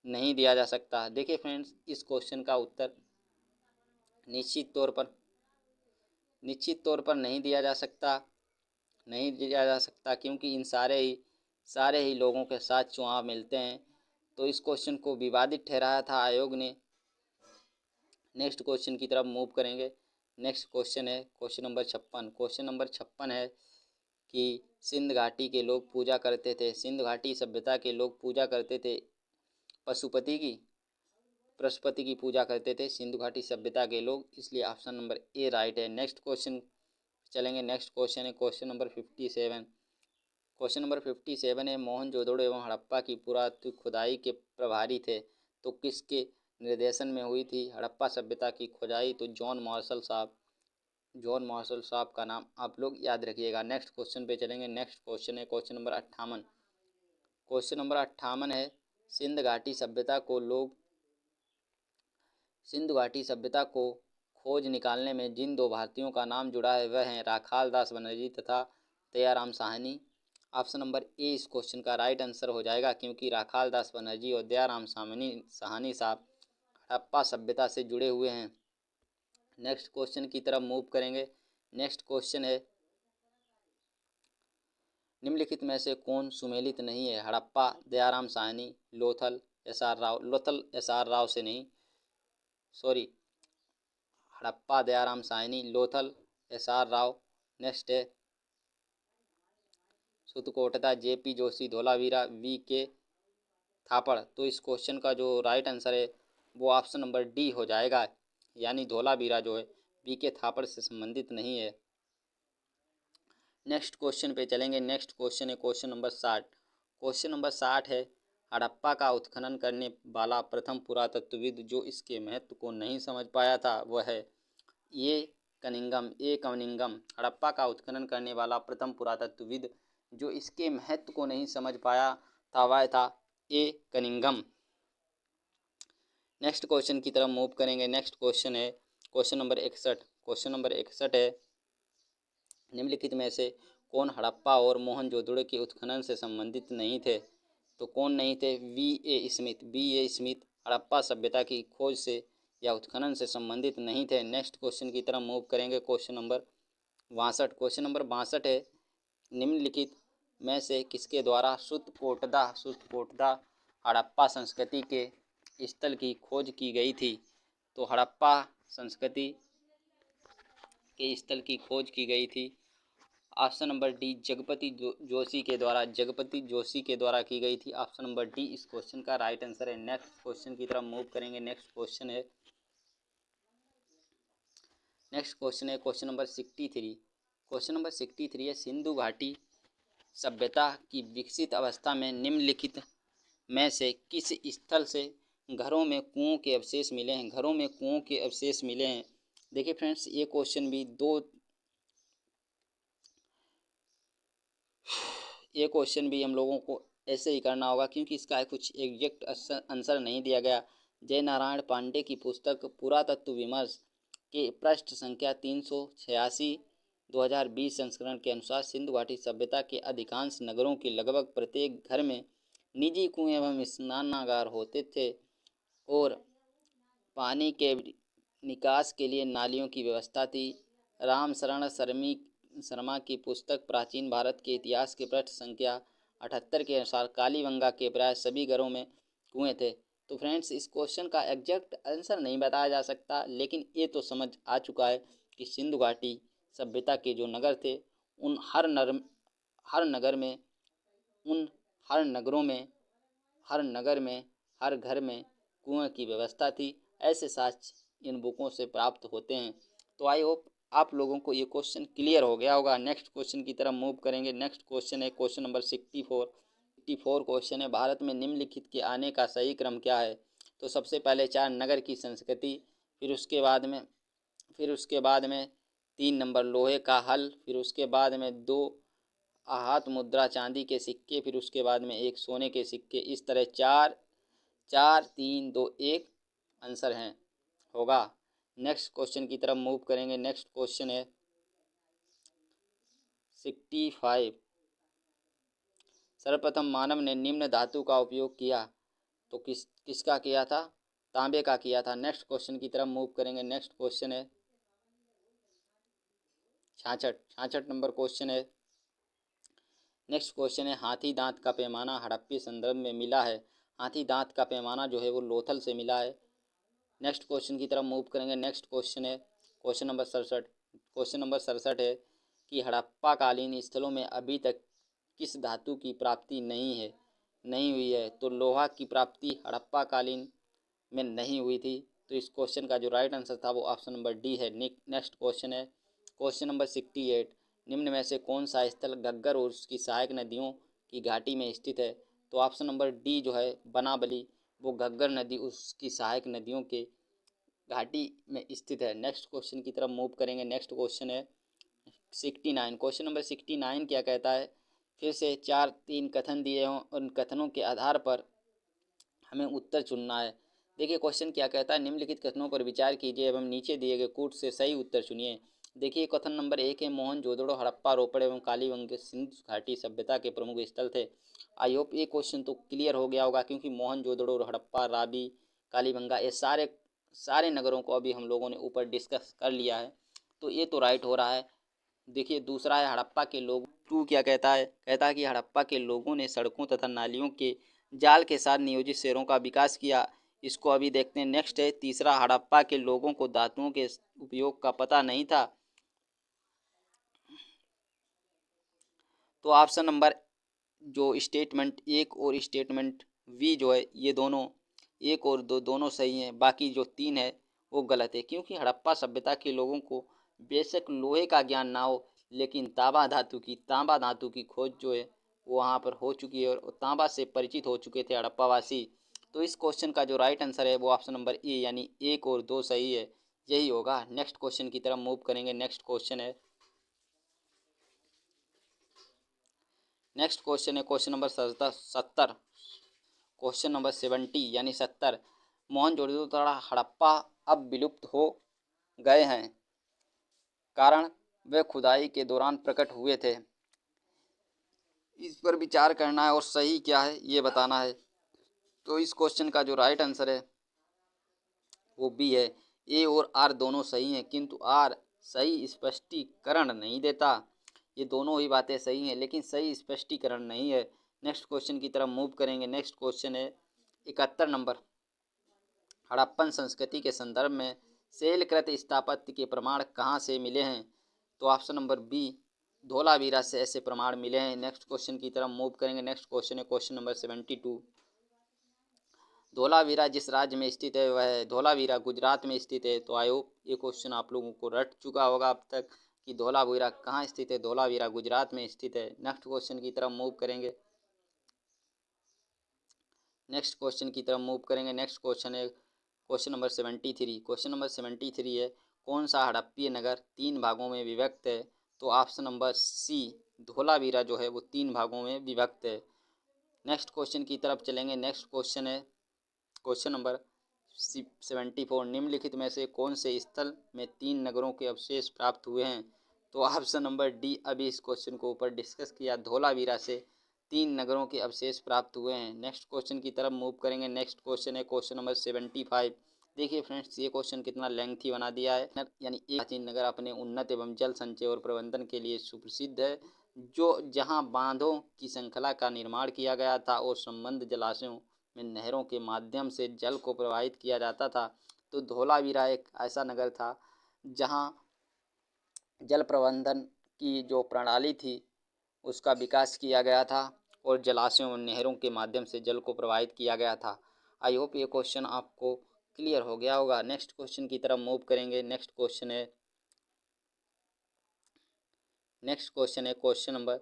नहीं दिया जा सकता। देखिए फ्रेंड्स, इस क्वेश्चन का उत्तर निश्चित तौर पर नहीं दिया जा सकता क्योंकि इन सारे ही लोगों के साथ चुनाव मिलते हैं। तो इस क्वेश्चन को विवादित ठहराया था आयोग ने। नेक्स्ट क्वेश्चन की तरफ मूव करेंगे। नेक्स्ट क्वेश्चन है क्वेश्चन नंबर 56। क्वेश्चन नंबर 56 है कि सिंध घाटी के लोग पूजा करते थे, सिंध घाटी सभ्यता के लोग पूजा करते थे बृहस्पति की पूजा करते थे सिंधु घाटी सभ्यता के लोग, इसलिए ऑप्शन नंबर ए राइट है। नेक्स्ट क्वेश्चन चलेंगे। नेक्स्ट क्वेश्चन है क्वेश्चन नंबर 57। क्वेश्चन नंबर 57 है मोहनजोदड़ो एवं हड़प्पा की पुरातत्व खुदाई के प्रभारी थे, तो किसके निर्देशन में हुई थी हड़प्पा सभ्यता की खुदाई? तो जॉन मार्शल साहब का नाम आप लोग याद रखिएगा। नेक्स्ट क्वेश्चन पे चलेंगे। नेक्स्ट क्वेश्चन है क्वेश्चन नंबर 58। क्वेश्चन नंबर 58 है सिंधु घाटी सभ्यता को खोज निकालने में जिन दो भारतीयों का नाम जुड़ा है वह हैं राखाल दास बनर्जी तथा दयाराम साहनी। ऑप्शन नंबर ए इस क्वेश्चन का राइट आंसर हो जाएगा, क्योंकि राखाल दास बनर्जी और दयाराम साहनी साहब हड़प्पा सभ्यता से जुड़े हुए हैं। नेक्स्ट क्वेश्चन की तरफ मूव करेंगे। नेक्स्ट क्वेश्चन है निम्नलिखित में से कौन सुमेलित नहीं है? हड़प्पा दयाराम साहनी, लोथल एस आर राव से नहीं, sorry, Harappa Dayaram Sahni, Lothal S R Rao. Next है सुतकोटदा जेपी जोशी, धोलावीरा वी के थापड़। तो इस क्वेश्चन का जो राइट आंसर है वो ऑप्शन नंबर डी हो जाएगा, यानी धोलावीरा जो है वी के थापड़ से संबंधित नहीं है। नेक्स्ट क्वेश्चन पे चलेंगे। नेक्स्ट क्वेश्चन है क्वेश्चन नंबर 60। क्वेश्चन नंबर 60 है हड़प्पा का उत्खनन करने वाला प्रथम पुरातत्वविद जो इसके महत्व को नहीं समझ पाया था वह है ए कनिंगम। हड़प्पा का उत्खनन करने वाला प्रथम पुरातत्वविद जो इसके महत्व को नहीं समझ पाया था वह था ए कनिंगम। नेक्स्ट क्वेश्चन की तरफ मूव करेंगे। नेक्स्ट क्वेश्चन है क्वेश्चन नंबर 61। क्वेश्चन नंबर 61 है निम्नलिखित में से कौन हड़प्पा और मोहनजोदड़ो के उत्खनन से संबंधित नहीं थे? तो कौन नहीं थे? बी ए स्मिथ हड़प्पा सभ्यता की खोज से या उत्खनन से संबंधित नहीं थे। नेक्स्ट क्वेश्चन की तरफ मूव करेंगे। क्वेश्चन नंबर 62 है निम्नलिखित में से किसके द्वारा सुतकोटदा हड़प्पा संस्कृति के स्थल की खोज की गई थी? तो हड़प्पा संस्कृति के स्थल की खोज की गई थी option number D Jagpati Joshi के द्वारा की गई थी। ऑप्शन नंबर डी इस क्वेश्चन का राइट आंसर है। नेक्स्ट क्वेश्चन की तरफ मूव करेंगे। नेक्स्ट क्वेश्चन है क्वेश्चन नंबर 63। क्वेश्चन नंबर 63 है सिंधु घाटी सभ्यता की विकसित अवस्था में निम्नलिखित में से किस स्थल से घरों में कुओं के अवशेष मिले हैं? देखिए फ्रेंड्स, ये क्वेश्चन भी हम लोगों को ऐसे ही करना होगा क्योंकि इसका कुछ एग्जैक्ट आंसर नहीं दिया गया। जय नारायण पांडे की पुस्तक पुरातत्व विमर्श के पृष्ठ संख्या 386 2020 संस्करण के अनुसार सिंधु घाटी सभ्यता के अधिकांश नगरों के लगभग प्रत्येक घर में निजी कुएं एवं स्नानागार होते थे और पानी के निकास के लिए नालियों की व्यवस्था थी। रामशरण शर्मा की पुस्तक प्राचीन भारत के इतिहास के पृष्ठ संख्या 78 के अनुसार कालीबंगा के प्राय सभी घरों में कुएं थे। तो फ्रेंड्स, इस क्वेश्चन का एग्जैक्ट आंसर नहीं बताया जा सकता, लेकिन ये तो समझ आ चुका है कि सिंधु घाटी सभ्यता के जो नगर थे उन हर नगर में हर घर में कुएं की व्यवस्था थी। ऐसे साक्ष्य इन बुकों से प्राप्त होते हैं। तो आई होप आप लोगों को ये क्वेश्चन क्लियर हो गया होगा। नेक्स्ट क्वेश्चन की तरफ मूव करेंगे। नेक्स्ट क्वेश्चन है क्वेश्चन नंबर 64 क्वेश्चन है भारत में निम्नलिखित के आने का सही क्रम क्या है? तो सबसे पहले 4 नगर की संस्कृति, फिर उसके बाद में 3 नंबर लोहे का हल, फिर उसके बाद में 2 आहत मुद्रा चांदी के सिक्के, फिर उसके बाद में 1 सोने के सिक्के। इस तरह 4 4 3 2 1 आंसर हैं होगा। नेक्स्ट क्वेश्चन की तरफ मूव करेंगे। नेक्स्ट क्वेश्चन है 65। सर्वप्रथम मानव ने निम्न धातु का उपयोग किया, तो किसका किया था? तांबे का किया था। नेक्स्ट क्वेश्चन की तरफ मूव करेंगे। नेक्स्ट क्वेश्चन है 66 नंबर क्वेश्चन है। नेक्स्ट क्वेश्चन है हाथी दांत का पैमाना हड़प्पी संदर्भ में मिला है। हाथी दांत का पैमाना जो है वो लोथल से मिला है। नेक्स्ट क्वेश्चन की तरफ मूव करेंगे। नेक्स्ट क्वेश्चन है क्वेश्चन नंबर 67। क्वेश्चन नंबर 67 है कि हड़प्पा कालीन स्थलों में अभी तक किस धातु की प्राप्ति नहीं हुई है? तो लोहा की प्राप्ति हड़प्पा कालीन में नहीं हुई थी। तो इस क्वेश्चन का जो राइट आंसर था वो ऑप्शन नंबर डी है। नेक्स्ट क्वेश्चन है क्वेश्चन नंबर 68। निम्न में से कौन सा स्थल घग्गर और उसकी सहायक नदियों की घाटी में स्थित है? तो ऑप्शन नंबर डी जो है बनाबली, वो घग्गर नदी उसकी सहायक नदियों के घाटी में स्थित है। नेक्स्ट क्वेश्चन की तरफ मूव करेंगे। नेक्स्ट क्वेश्चन है 69। क्वेश्चन नंबर 69 क्या कहता है? फिर से 4-3 कथन दिए हों, उन कथनों के आधार पर हमें उत्तर चुनना है। देखिए क्वेश्चन क्या कहता है, निम्नलिखित कथनों पर विचार कीजिए एवं नीचे दिए गए कूट से सही उत्तर चुनिए। देखिए कथन नंबर 1 है मोहनजोदड़ो हड़प्पा रोपड़ एवं कालीबंगा सिंधु घाटी सभ्यता के प्रमुख स्थल थे। आई होप ये क्वेश्चन तो क्लियर हो गया होगा, क्योंकि मोहनजोदड़ो और हड़प्पा, राबी, कालीबंगा, ये सारे नगरों को अभी हम लोगों ने ऊपर डिस्कस कर लिया है, तो ये तो राइट हो रहा है। देखिए दूसरा है हड़प्पा के लोग टू क्या कहता है? कहता है कि हड़प्पा के लोगों ने सड़कों तथा नालियों के जाल के साथ नियोजित शहरों का विकास किया। इसको अभी देखते हैं। नेक्स्ट है तीसरा, हड़प्पा के लोगों को धातुओं के उपयोग का पता नहीं था। तो ऑप्शन नंबर जो स्टेटमेंट 1 और स्टेटमेंट वी जो है, ये दोनों 1 और 2 दोनों सही हैं। बाकी जो 3 है वो गलत है, क्योंकि हड़प्पा सभ्यता के लोगों को बेशक लोहे का ज्ञान ना हो, लेकिन तांबा धातु की खोज जो है वो वहाँ पर हो चुकी है और तांबा से परिचित हो चुके थे हड़प्पा वासी। तो इस क्वेश्चन का जो राइट आंसर है वो ऑप्शन नंबर ए यानी 1 और 2 सही है, यही होगा। नेक्स्ट क्वेश्चन की तरफ मूव करेंगे। नेक्स्ट क्वेश्चन है क्वेश्चन नंबर 70। क्वेश्चन नंबर 70 यानी 70। मोहनजोदड़ो तथा हड़प्पा अब विलुप्त हो गए हैं, कारण वे खुदाई के दौरान प्रकट हुए थे। इस पर विचार करना है और सही क्या है ये बताना है। तो इस क्वेश्चन का जो राइट आंसर है वो बी है। ए और आर दोनों सही हैं, किंतु आर सही स्पष्टीकरण नहीं देता। ये दोनों ही बातें सही हैं, लेकिन सही स्पष्टीकरण नहीं है। नेक्स्ट क्वेश्चन की तरफ मूव करेंगे। नेक्स्ट क्वेश्चन है 71 नंबर। हड़प्पन संस्कृति के संदर्भ में शैलकृत स्थापत्य के प्रमाण कहाँ से मिले हैं? तो ऑप्शन नंबर बी धोलावीरा से ऐसे प्रमाण मिले हैं। नेक्स्ट क्वेश्चन की तरफ मूव करेंगे। नेक्स्ट क्वेश्चन है क्वेश्चन नंबर 72। धोलावीरा जिस राज्य में स्थित है वह धोलावीरा गुजरात में स्थित है। तो आई होप ये क्वेश्चन आप लोगों को रट चुका होगा अब तक कि धोलावीरा कहाँ स्थित है। धोलावीरा गुजरात में स्थित है। नेक्स्ट क्वेश्चन की तरफ मूव करेंगे। नेक्स्ट क्वेश्चन है क्वेश्चन नंबर 73। क्वेश्चन नंबर 73 है कौन सा हड़प्पीय नगर 3 भागों में विभक्त है? तो ऑप्शन नंबर सी धोलावीरा जो है वो 3 भागों में विभक्त है। नेक्स्ट क्वेश्चन की तरफ चलेंगे। नेक्स्ट क्वेश्चन है क्वेश्चन नंबर 74। निम्नलिखित में से कौन से स्थल में 3 नगरों के अवशेष प्राप्त हुए हैं? तो ऑप्शन नंबर डी, अभी इस क्वेश्चन को ऊपर डिस्कस किया, धोलावीरा से 3 नगरों के अवशेष प्राप्त हुए हैं। नेक्स्ट क्वेश्चन की तरफ मूव करेंगे। नेक्स्ट क्वेश्चन है क्वेश्चन नंबर 75। देखिए फ्रेंड्स ये क्वेश्चन कितना लेंथी बना दिया है। यानी एक प्राचीन नगर अपने उन्नत एवं जल संचय और प्रबंधन के लिए सुप्रसिद्ध है, जो जहाँ बांधों की श्रृंखला का निर्माण किया गया था और संबंध जलाशयों में नहरों के माध्यम से जल को प्रवाहित किया जाता था। तो धोलावीरा एक ऐसा नगर था जहाँ जल प्रबंधन की जो प्रणाली थी उसका विकास किया गया था और जलाशयों और नहरों के माध्यम से जल को प्रवाहित किया गया था। आई होप ये क्वेश्चन आपको क्लियर हो गया होगा। नेक्स्ट क्वेश्चन की तरफ मूव करेंगे। नेक्स्ट क्वेश्चन है क्वेश्चन नंबर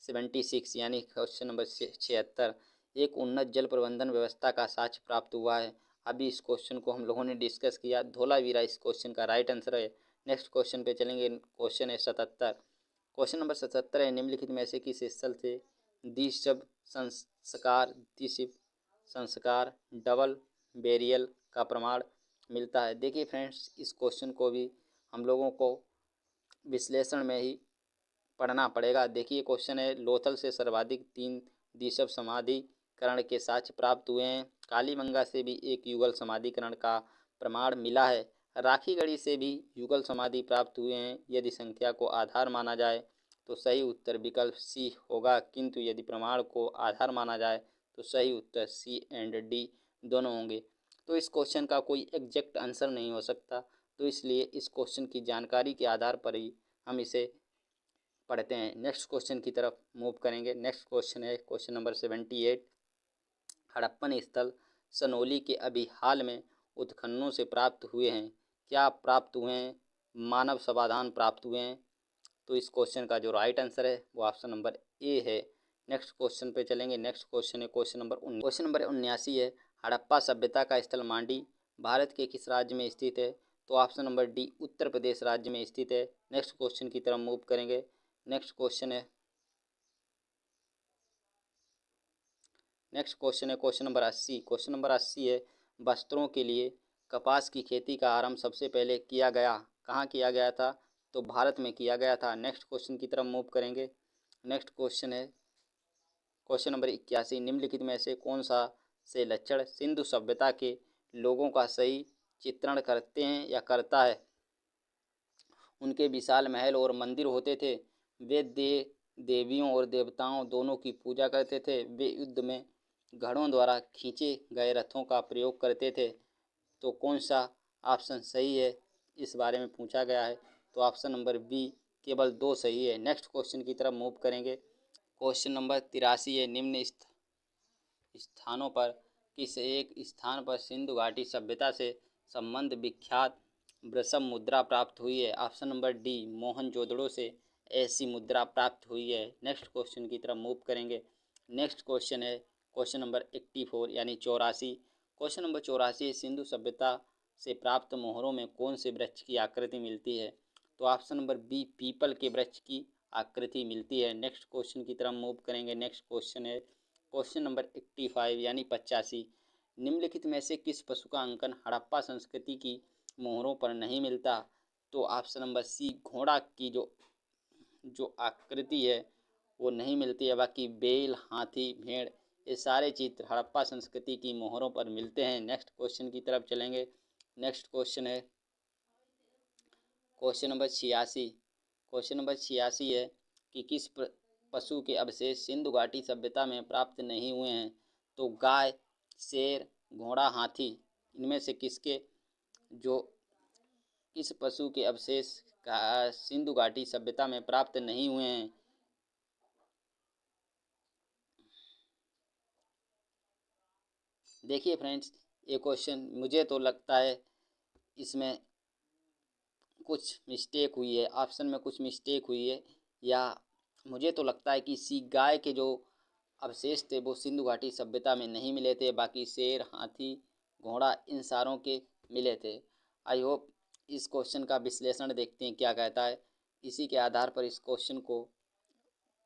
76 यानी क्वेश्चन नंबर 76। एक उन्नत जल प्रबंधन व्यवस्था का साक्ष्य प्राप्त हुआ है। अभी इस क्वेश्चन को हम लोगों ने डिस्कस किया। धोलावीरा इस क्वेश्चन का राइट आंसर है। नेक्स्ट क्वेश्चन पे चलेंगे। क्वेश्चन है 77। क्वेश्चन नंबर 77 है, निम्नलिखित में से किस स्थल से द्विशव संस्कार डबल बेरियल का प्रमाण मिलता है? देखिए फ्रेंड्स, इस क्वेश्चन को भी हम लोगों को विश्लेषण में ही पढ़ना पड़ेगा। देखिए क्वेश्चन है, लोथल से सर्वाधिक 3 द्विशव समाधिकरण के साक्ष्य प्राप्त हुए हैं। कालीबंगा से भी एक युगल समाधिकरण का प्रमाण मिला है। राखीगढ़ी से भी युगल समाधि प्राप्त हुए हैं। यदि संख्या को आधार माना जाए तो सही उत्तर विकल्प सी होगा, किंतु यदि प्रमाण को आधार माना जाए तो सही उत्तर सी एंड डी दोनों होंगे। तो इस क्वेश्चन का कोई एग्जैक्ट आंसर नहीं हो सकता, तो इसलिए इस क्वेश्चन की जानकारी के आधार पर ही हम इसे पढ़ते हैं। नेक्स्ट क्वेश्चन की तरफ मूव करेंगे। नेक्स्ट क्वेश्चन है क्वेश्चन नंबर 78। हड़प्पन स्थल सनोली के अभी हाल में उत्खननों से प्राप्त हुए हैं। क्या प्राप्त हुए हैं? मानव समाधान प्राप्त हुए हैं। तो इस क्वेश्चन का जो राइट आंसर है वो ऑप्शन नंबर ए है। नेक्स्ट क्वेश्चन पे चलेंगे। नेक्स्ट क्वेश्चन है क्वेश्चन नंबर 79 है, हड़प्पा सभ्यता का स्थल मांडी भारत के किस राज्य में स्थित है? तो option number D Uttar Pradesh राज्य में स्थित है। नेक्स्ट क्वेश्चन की तरफ मूव करेंगे। नेक्स्ट क्वेश्चन है क्वेश्चन नंबर 80। क्वेश्चन नंबर 80 है, वस्त्रों के लिए कपास की खेती का आरंभ सबसे पहले किया गया, कहाँ किया गया था? तो भारत में किया गया था। नेक्स्ट क्वेश्चन की तरफ मूव करेंगे। नेक्स्ट क्वेश्चन है क्वेश्चन नंबर 81। निम्नलिखित में से कौन सा से लक्षण सिंधु सभ्यता के लोगों का सही चित्रण करते हैं या करता है? उनके विशाल महल और मंदिर होते थे। वे देवियों और देवताओं दोनों की पूजा करते थे। वे युद्ध में घोड़ों द्वारा खींचे गए रथों का प्रयोग करते थे। तो कौन सा ऑप्शन सही है, इस बारे में पूछा गया है। तो ऑप्शन नंबर बी केवल 2 सही है। नेक्स्ट क्वेश्चन की तरफ मूव करेंगे। क्वेश्चन नंबर 83 है, निम्न स्थानों पर किस एक स्थान पर सिंधु घाटी सभ्यता से संबंध विख्यात वृषभ मुद्रा प्राप्त हुई है? ऑप्शन नंबर डी मोहनजोदड़ो से ऐसी मुद्रा प्राप्त हुई है। नेक्स्ट क्वेश्चन की तरफ मूव करेंगे। नेक्स्ट क्वेश्चन है क्वेश्चन नंबर 84 यानी 84। क्वेश्चन नंबर 84, सिंधु सभ्यता से प्राप्त मोहरों में कौन से वृक्ष की आकृति मिलती है? तो ऑप्शन नंबर बी पीपल के वृक्ष की आकृति मिलती है। नेक्स्ट क्वेश्चन की तरफ मूव करेंगे। नेक्स्ट क्वेश्चन है क्वेश्चन नंबर 85 यानी 85। निम्नलिखित में से किस पशु का अंकन हड़प्पा संस्कृति की मोहरों पर नहीं मिलता? तो ऑप्शन नंबर सी घोड़ा की जो आकृति है वो नहीं मिलती है। बाकी बैल, हाथी, भेड़ ये सारे चित्र हड़प्पा संस्कृति की मोहरों पर मिलते हैं। नेक्स्ट क्वेश्चन की तरफ चलेंगे। नेक्स्ट क्वेश्चन है क्वेश्चन नंबर 86। क्वेश्चन नंबर 86 है कि किस पशु के अवशेष सिंधु घाटी सभ्यता में प्राप्त नहीं हुए हैं? तो गाय, शेर, घोड़ा, हाथी इनमें से किस पशु के अवशेष सिंधु घाटी सभ्यता में प्राप्त नहीं हुए हैं? देखिए फ्रेंड्स, ये क्वेश्चन मुझे तो लगता है इसमें कुछ मिस्टेक हुई है, ऑप्शन में कुछ मिस्टेक हुई है, या मुझे तो लगता है कि सी गाय के जो अवशेष थे वो सिंधु घाटी सभ्यता में नहीं मिले थे। बाकी शेर, हाथी, घोड़ा इन सारों के मिले थे। आई होप इस क्वेश्चन का विश्लेषण देखते हैं क्या कहता है। इसी के आधार पर इस क्वेश्चन को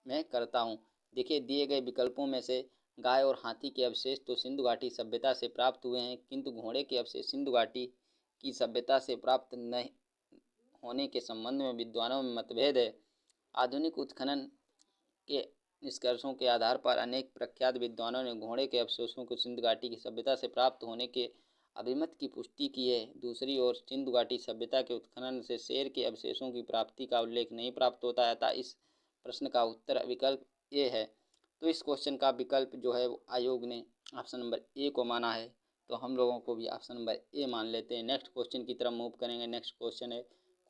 मैं करता हूँ। देखिए, दिए गए विकल्पों में से गाय और हाथी के अवशेष तो सिंधु घाटी सभ्यता से प्राप्त हुए हैं, किंतु घोड़े के अवशेष सिंधु घाटी की सभ्यता से प्राप्त नहीं होने के संबंध में विद्वानों में मतभेद है। आधुनिक उत्खनन के निष्कर्षों के आधार पर अनेक प्रख्यात विद्वानों ने घोड़े के अवशेषों को सिंधु घाटी की सभ्यता से प्राप्त होने के अभिमत की पुष्टि की है। दूसरी ओर सिंधु घाटी सभ्यता के उत्खनन से शेर के अवशेषों की प्राप्ति का उल्लेख नहीं प्राप्त होता है, अतः इस प्रश्न का उत्तर विकल्प ए है। तो इस क्वेश्चन का विकल्प जो है आयोग ने ऑप्शन नंबर ए को माना है, तो हम लोगों को भी ऑप्शन नंबर ए मान लेते हैं। नेक्स्ट क्वेश्चन की तरफ मूव करेंगे। नेक्स्ट क्वेश्चन है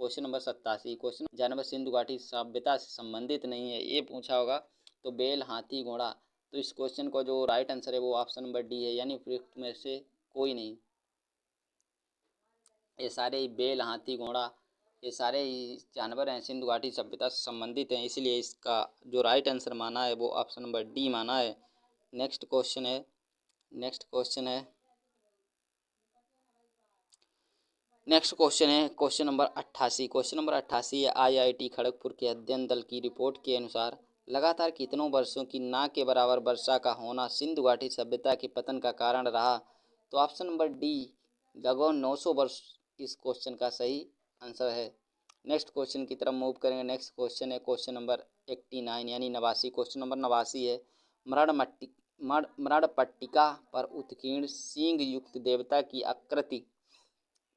क्वेश्चन नंबर 87। क्वेश्चन जानवर सिंधु घाटी सभ्यता से संबंधित नहीं है, ये पूछा होगा। तो बैल, हाथी, घोड़ा, तो इस क्वेश्चन का जो राइट आंसर है वो ऑप्शन नंबर डी है, यानी उपयुक्त में से कोई नहीं। ये सारे ही बैल, हाथी, घोड़ा ये सारे ही जानवर हैं सिंधु घाटी सभ्यता से संबंधित हैं, इसलिए इसका जो राइट आंसर माना है वो ऑप्शन नंबर डी माना है। नेक्स्ट क्वेश्चन है नेक्स्ट क्वेश्चन है क्वेश्चन नंबर 88। क्वेश्चन नंबर 88 है, आईआईटी खड़गपुर के अध्ययन दल की रिपोर्ट के अनुसार लगातार कितनों वर्षों की ना के बराबर वर्षा का होना सिंधु घाटी सभ्यता के पतन का कारण रहा? तो ऑप्शन नंबर डी लगभग 900 वर्ष इस क्वेश्चन का सही आंसर है। नेक्स्ट क्वेश्चन की तरफ मूव करेंगे। नेक्स्ट क्वेश्चन है क्वेश्चन नंबर 89 यानी 89। क्वेश्चन नंबर 89 है, मृणपट्टिका पर उत्कीर्ण सींग युक्त देवता की आकृति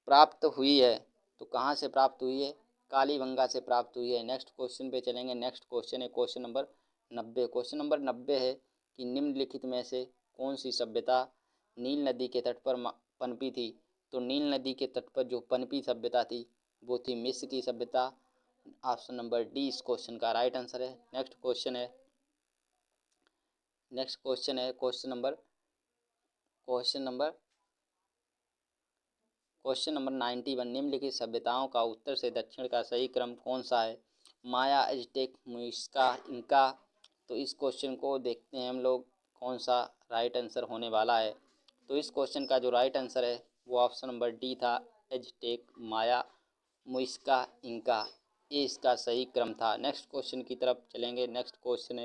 प्राप्त हुई है, तो कहाँ से प्राप्त हुई है? कालीबंगा से प्राप्त हुई है। नेक्स्ट क्वेश्चन पे चलेंगे। नेक्स्ट क्वेश्चन है क्वेश्चन नंबर 90। क्वेश्चन नंबर 90 है कि निम्नलिखित में से कौन सी सभ्यता नील नदी के तट पर पनपी थी? तो नील नदी के तट पर जो पनपी सभ्यता थी वो थी मिस्र की सभ्यता। ऑप्शन नंबर डी इस क्वेश्चन का राइट आंसर है। नेक्स्ट क्वेश्चन है क्वेश्चन नंबर 91। निम्नलिखित सभ्यताओं का उत्तर से दक्षिण का सही क्रम कौन सा है? माया, एज़टेक, मुइस्का, इंका। तो इस क्वेश्चन को देखते हैं हम लोग कौन सा राइट आंसर होने वाला है। तो इस क्वेश्चन का जो राइट आंसर है वो ऑप्शन नंबर डी था, एज़टेक, माया, मुइस्का, इंका। ये इसका सही क्रम था। नेक्स्ट क्वेश्चन की तरफ चलेंगे। नेक्स्ट क्वेश्चन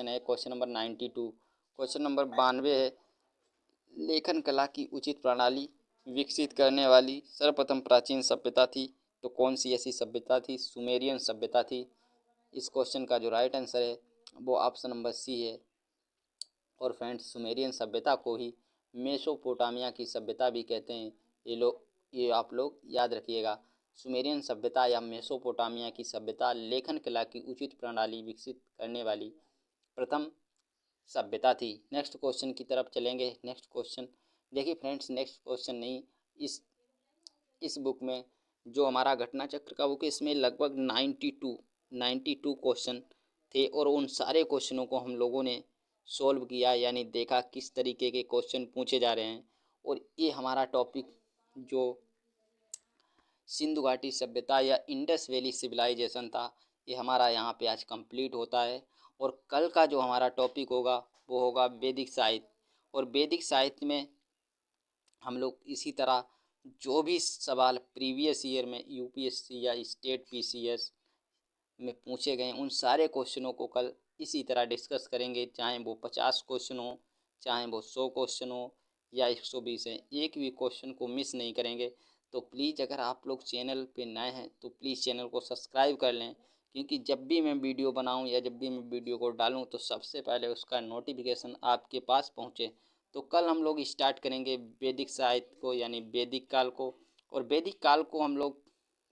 है क्वेश्चन नंबर 92। क्वेश्चन नंबर 92 है, लेखन कला की उचित प्रणाली विकसित करने वाली सर्वप्रथम प्राचीन सभ्यता थी? तो कौन सी ऐसी सभ्यता थी? सुमेरियन सभ्यता थी। इस क्वेश्चन का जो राइट आंसर है वो ऑप्शन नंबर सी है। और फ्रेंड्स, सुमेरियन सभ्यता को ही मेसोपोटामिया की सभ्यता भी कहते हैं। ये आप लोग याद रखिएगा। सुमेरियन सभ्यता या मेसोपोटामिया की सभ्यता लेखन कला की उचित प्रणाली विकसित करने वाली प्रथम सभ्यता थी। नेक्स्ट क्वेश्चन की तरफ चलेंगे। नेक्स्ट क्वेश्चन देखिए फ्रेंड्स, नेक्स्ट क्वेश्चन नहीं, इस बुक में जो हमारा घटना चक्र का बुक है इसमें लगभग 92 क्वेश्चन थे और उन सारे क्वेश्चनों को हम लोगों ने सॉल्व किया, यानी देखा किस तरीके के क्वेश्चन पूछे जा रहे हैं। और ये हमारा टॉपिक जो सिंधु घाटी सभ्यता या इंडस वैली सिविलाइजेशन था, ये हमारा यहाँ पे आज कंप्लीट होता है। और कल का जो हमारा टॉपिक होगा वो होगा वैदिक साहित्य। और वैदिक साहित्य में हम लोग इसी तरह जो भी सवाल प्रीवियस ईयर में यूपीएससी या स्टेट पीसीएस में पूछे गए उन सारे क्वेश्चनों को कल इसी तरह डिस्कस करेंगे, चाहे वो 50 क्वेश्चन हो, चाहे वो 100 क्वेश्चन हो या 120 है, एक भी क्वेश्चन को मिस नहीं करेंगे। तो प्लीज़ अगर आप लोग चैनल पे नए हैं तो प्लीज़ चैनल को सब्सक्राइब कर लें, क्योंकि जब भी मैं वीडियो बनाऊं या जब भी मैं वीडियो को डालूं तो सबसे पहले उसका नोटिफिकेशन आपके पास पहुंचे। तो कल हम लोग स्टार्ट करेंगे वैदिक साहित्य को, यानी वैदिक काल को। और वैदिक काल को हम लोग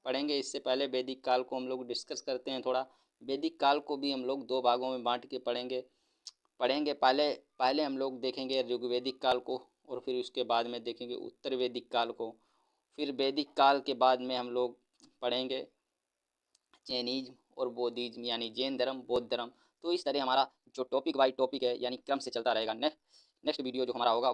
पढ़ेंगे। इससे पहले वैदिक काल को हम लोग डिस्कस करते हैं थोड़ा। वैदिक काल को भी हम लोग दो भागों में बांट के पढ़ेंगे। पहले पहले हम लोग देखेंगे ऋग्वैदिक काल को और फिर उसके बाद में देखेंगे उत्तर वैदिक काल को। फिर वैदिक काल के बाद में हम लोग पढ़ेंगे जैनिज्म और बौद्धिज्म, यानी जैन धर्म, बौद्ध धर्म। तो इस तरह हमारा जो टॉपिक बाई टॉपिक है यानी क्रम से चलता रहेगा। नेक्स्ट वीडियो जो हमारा होगा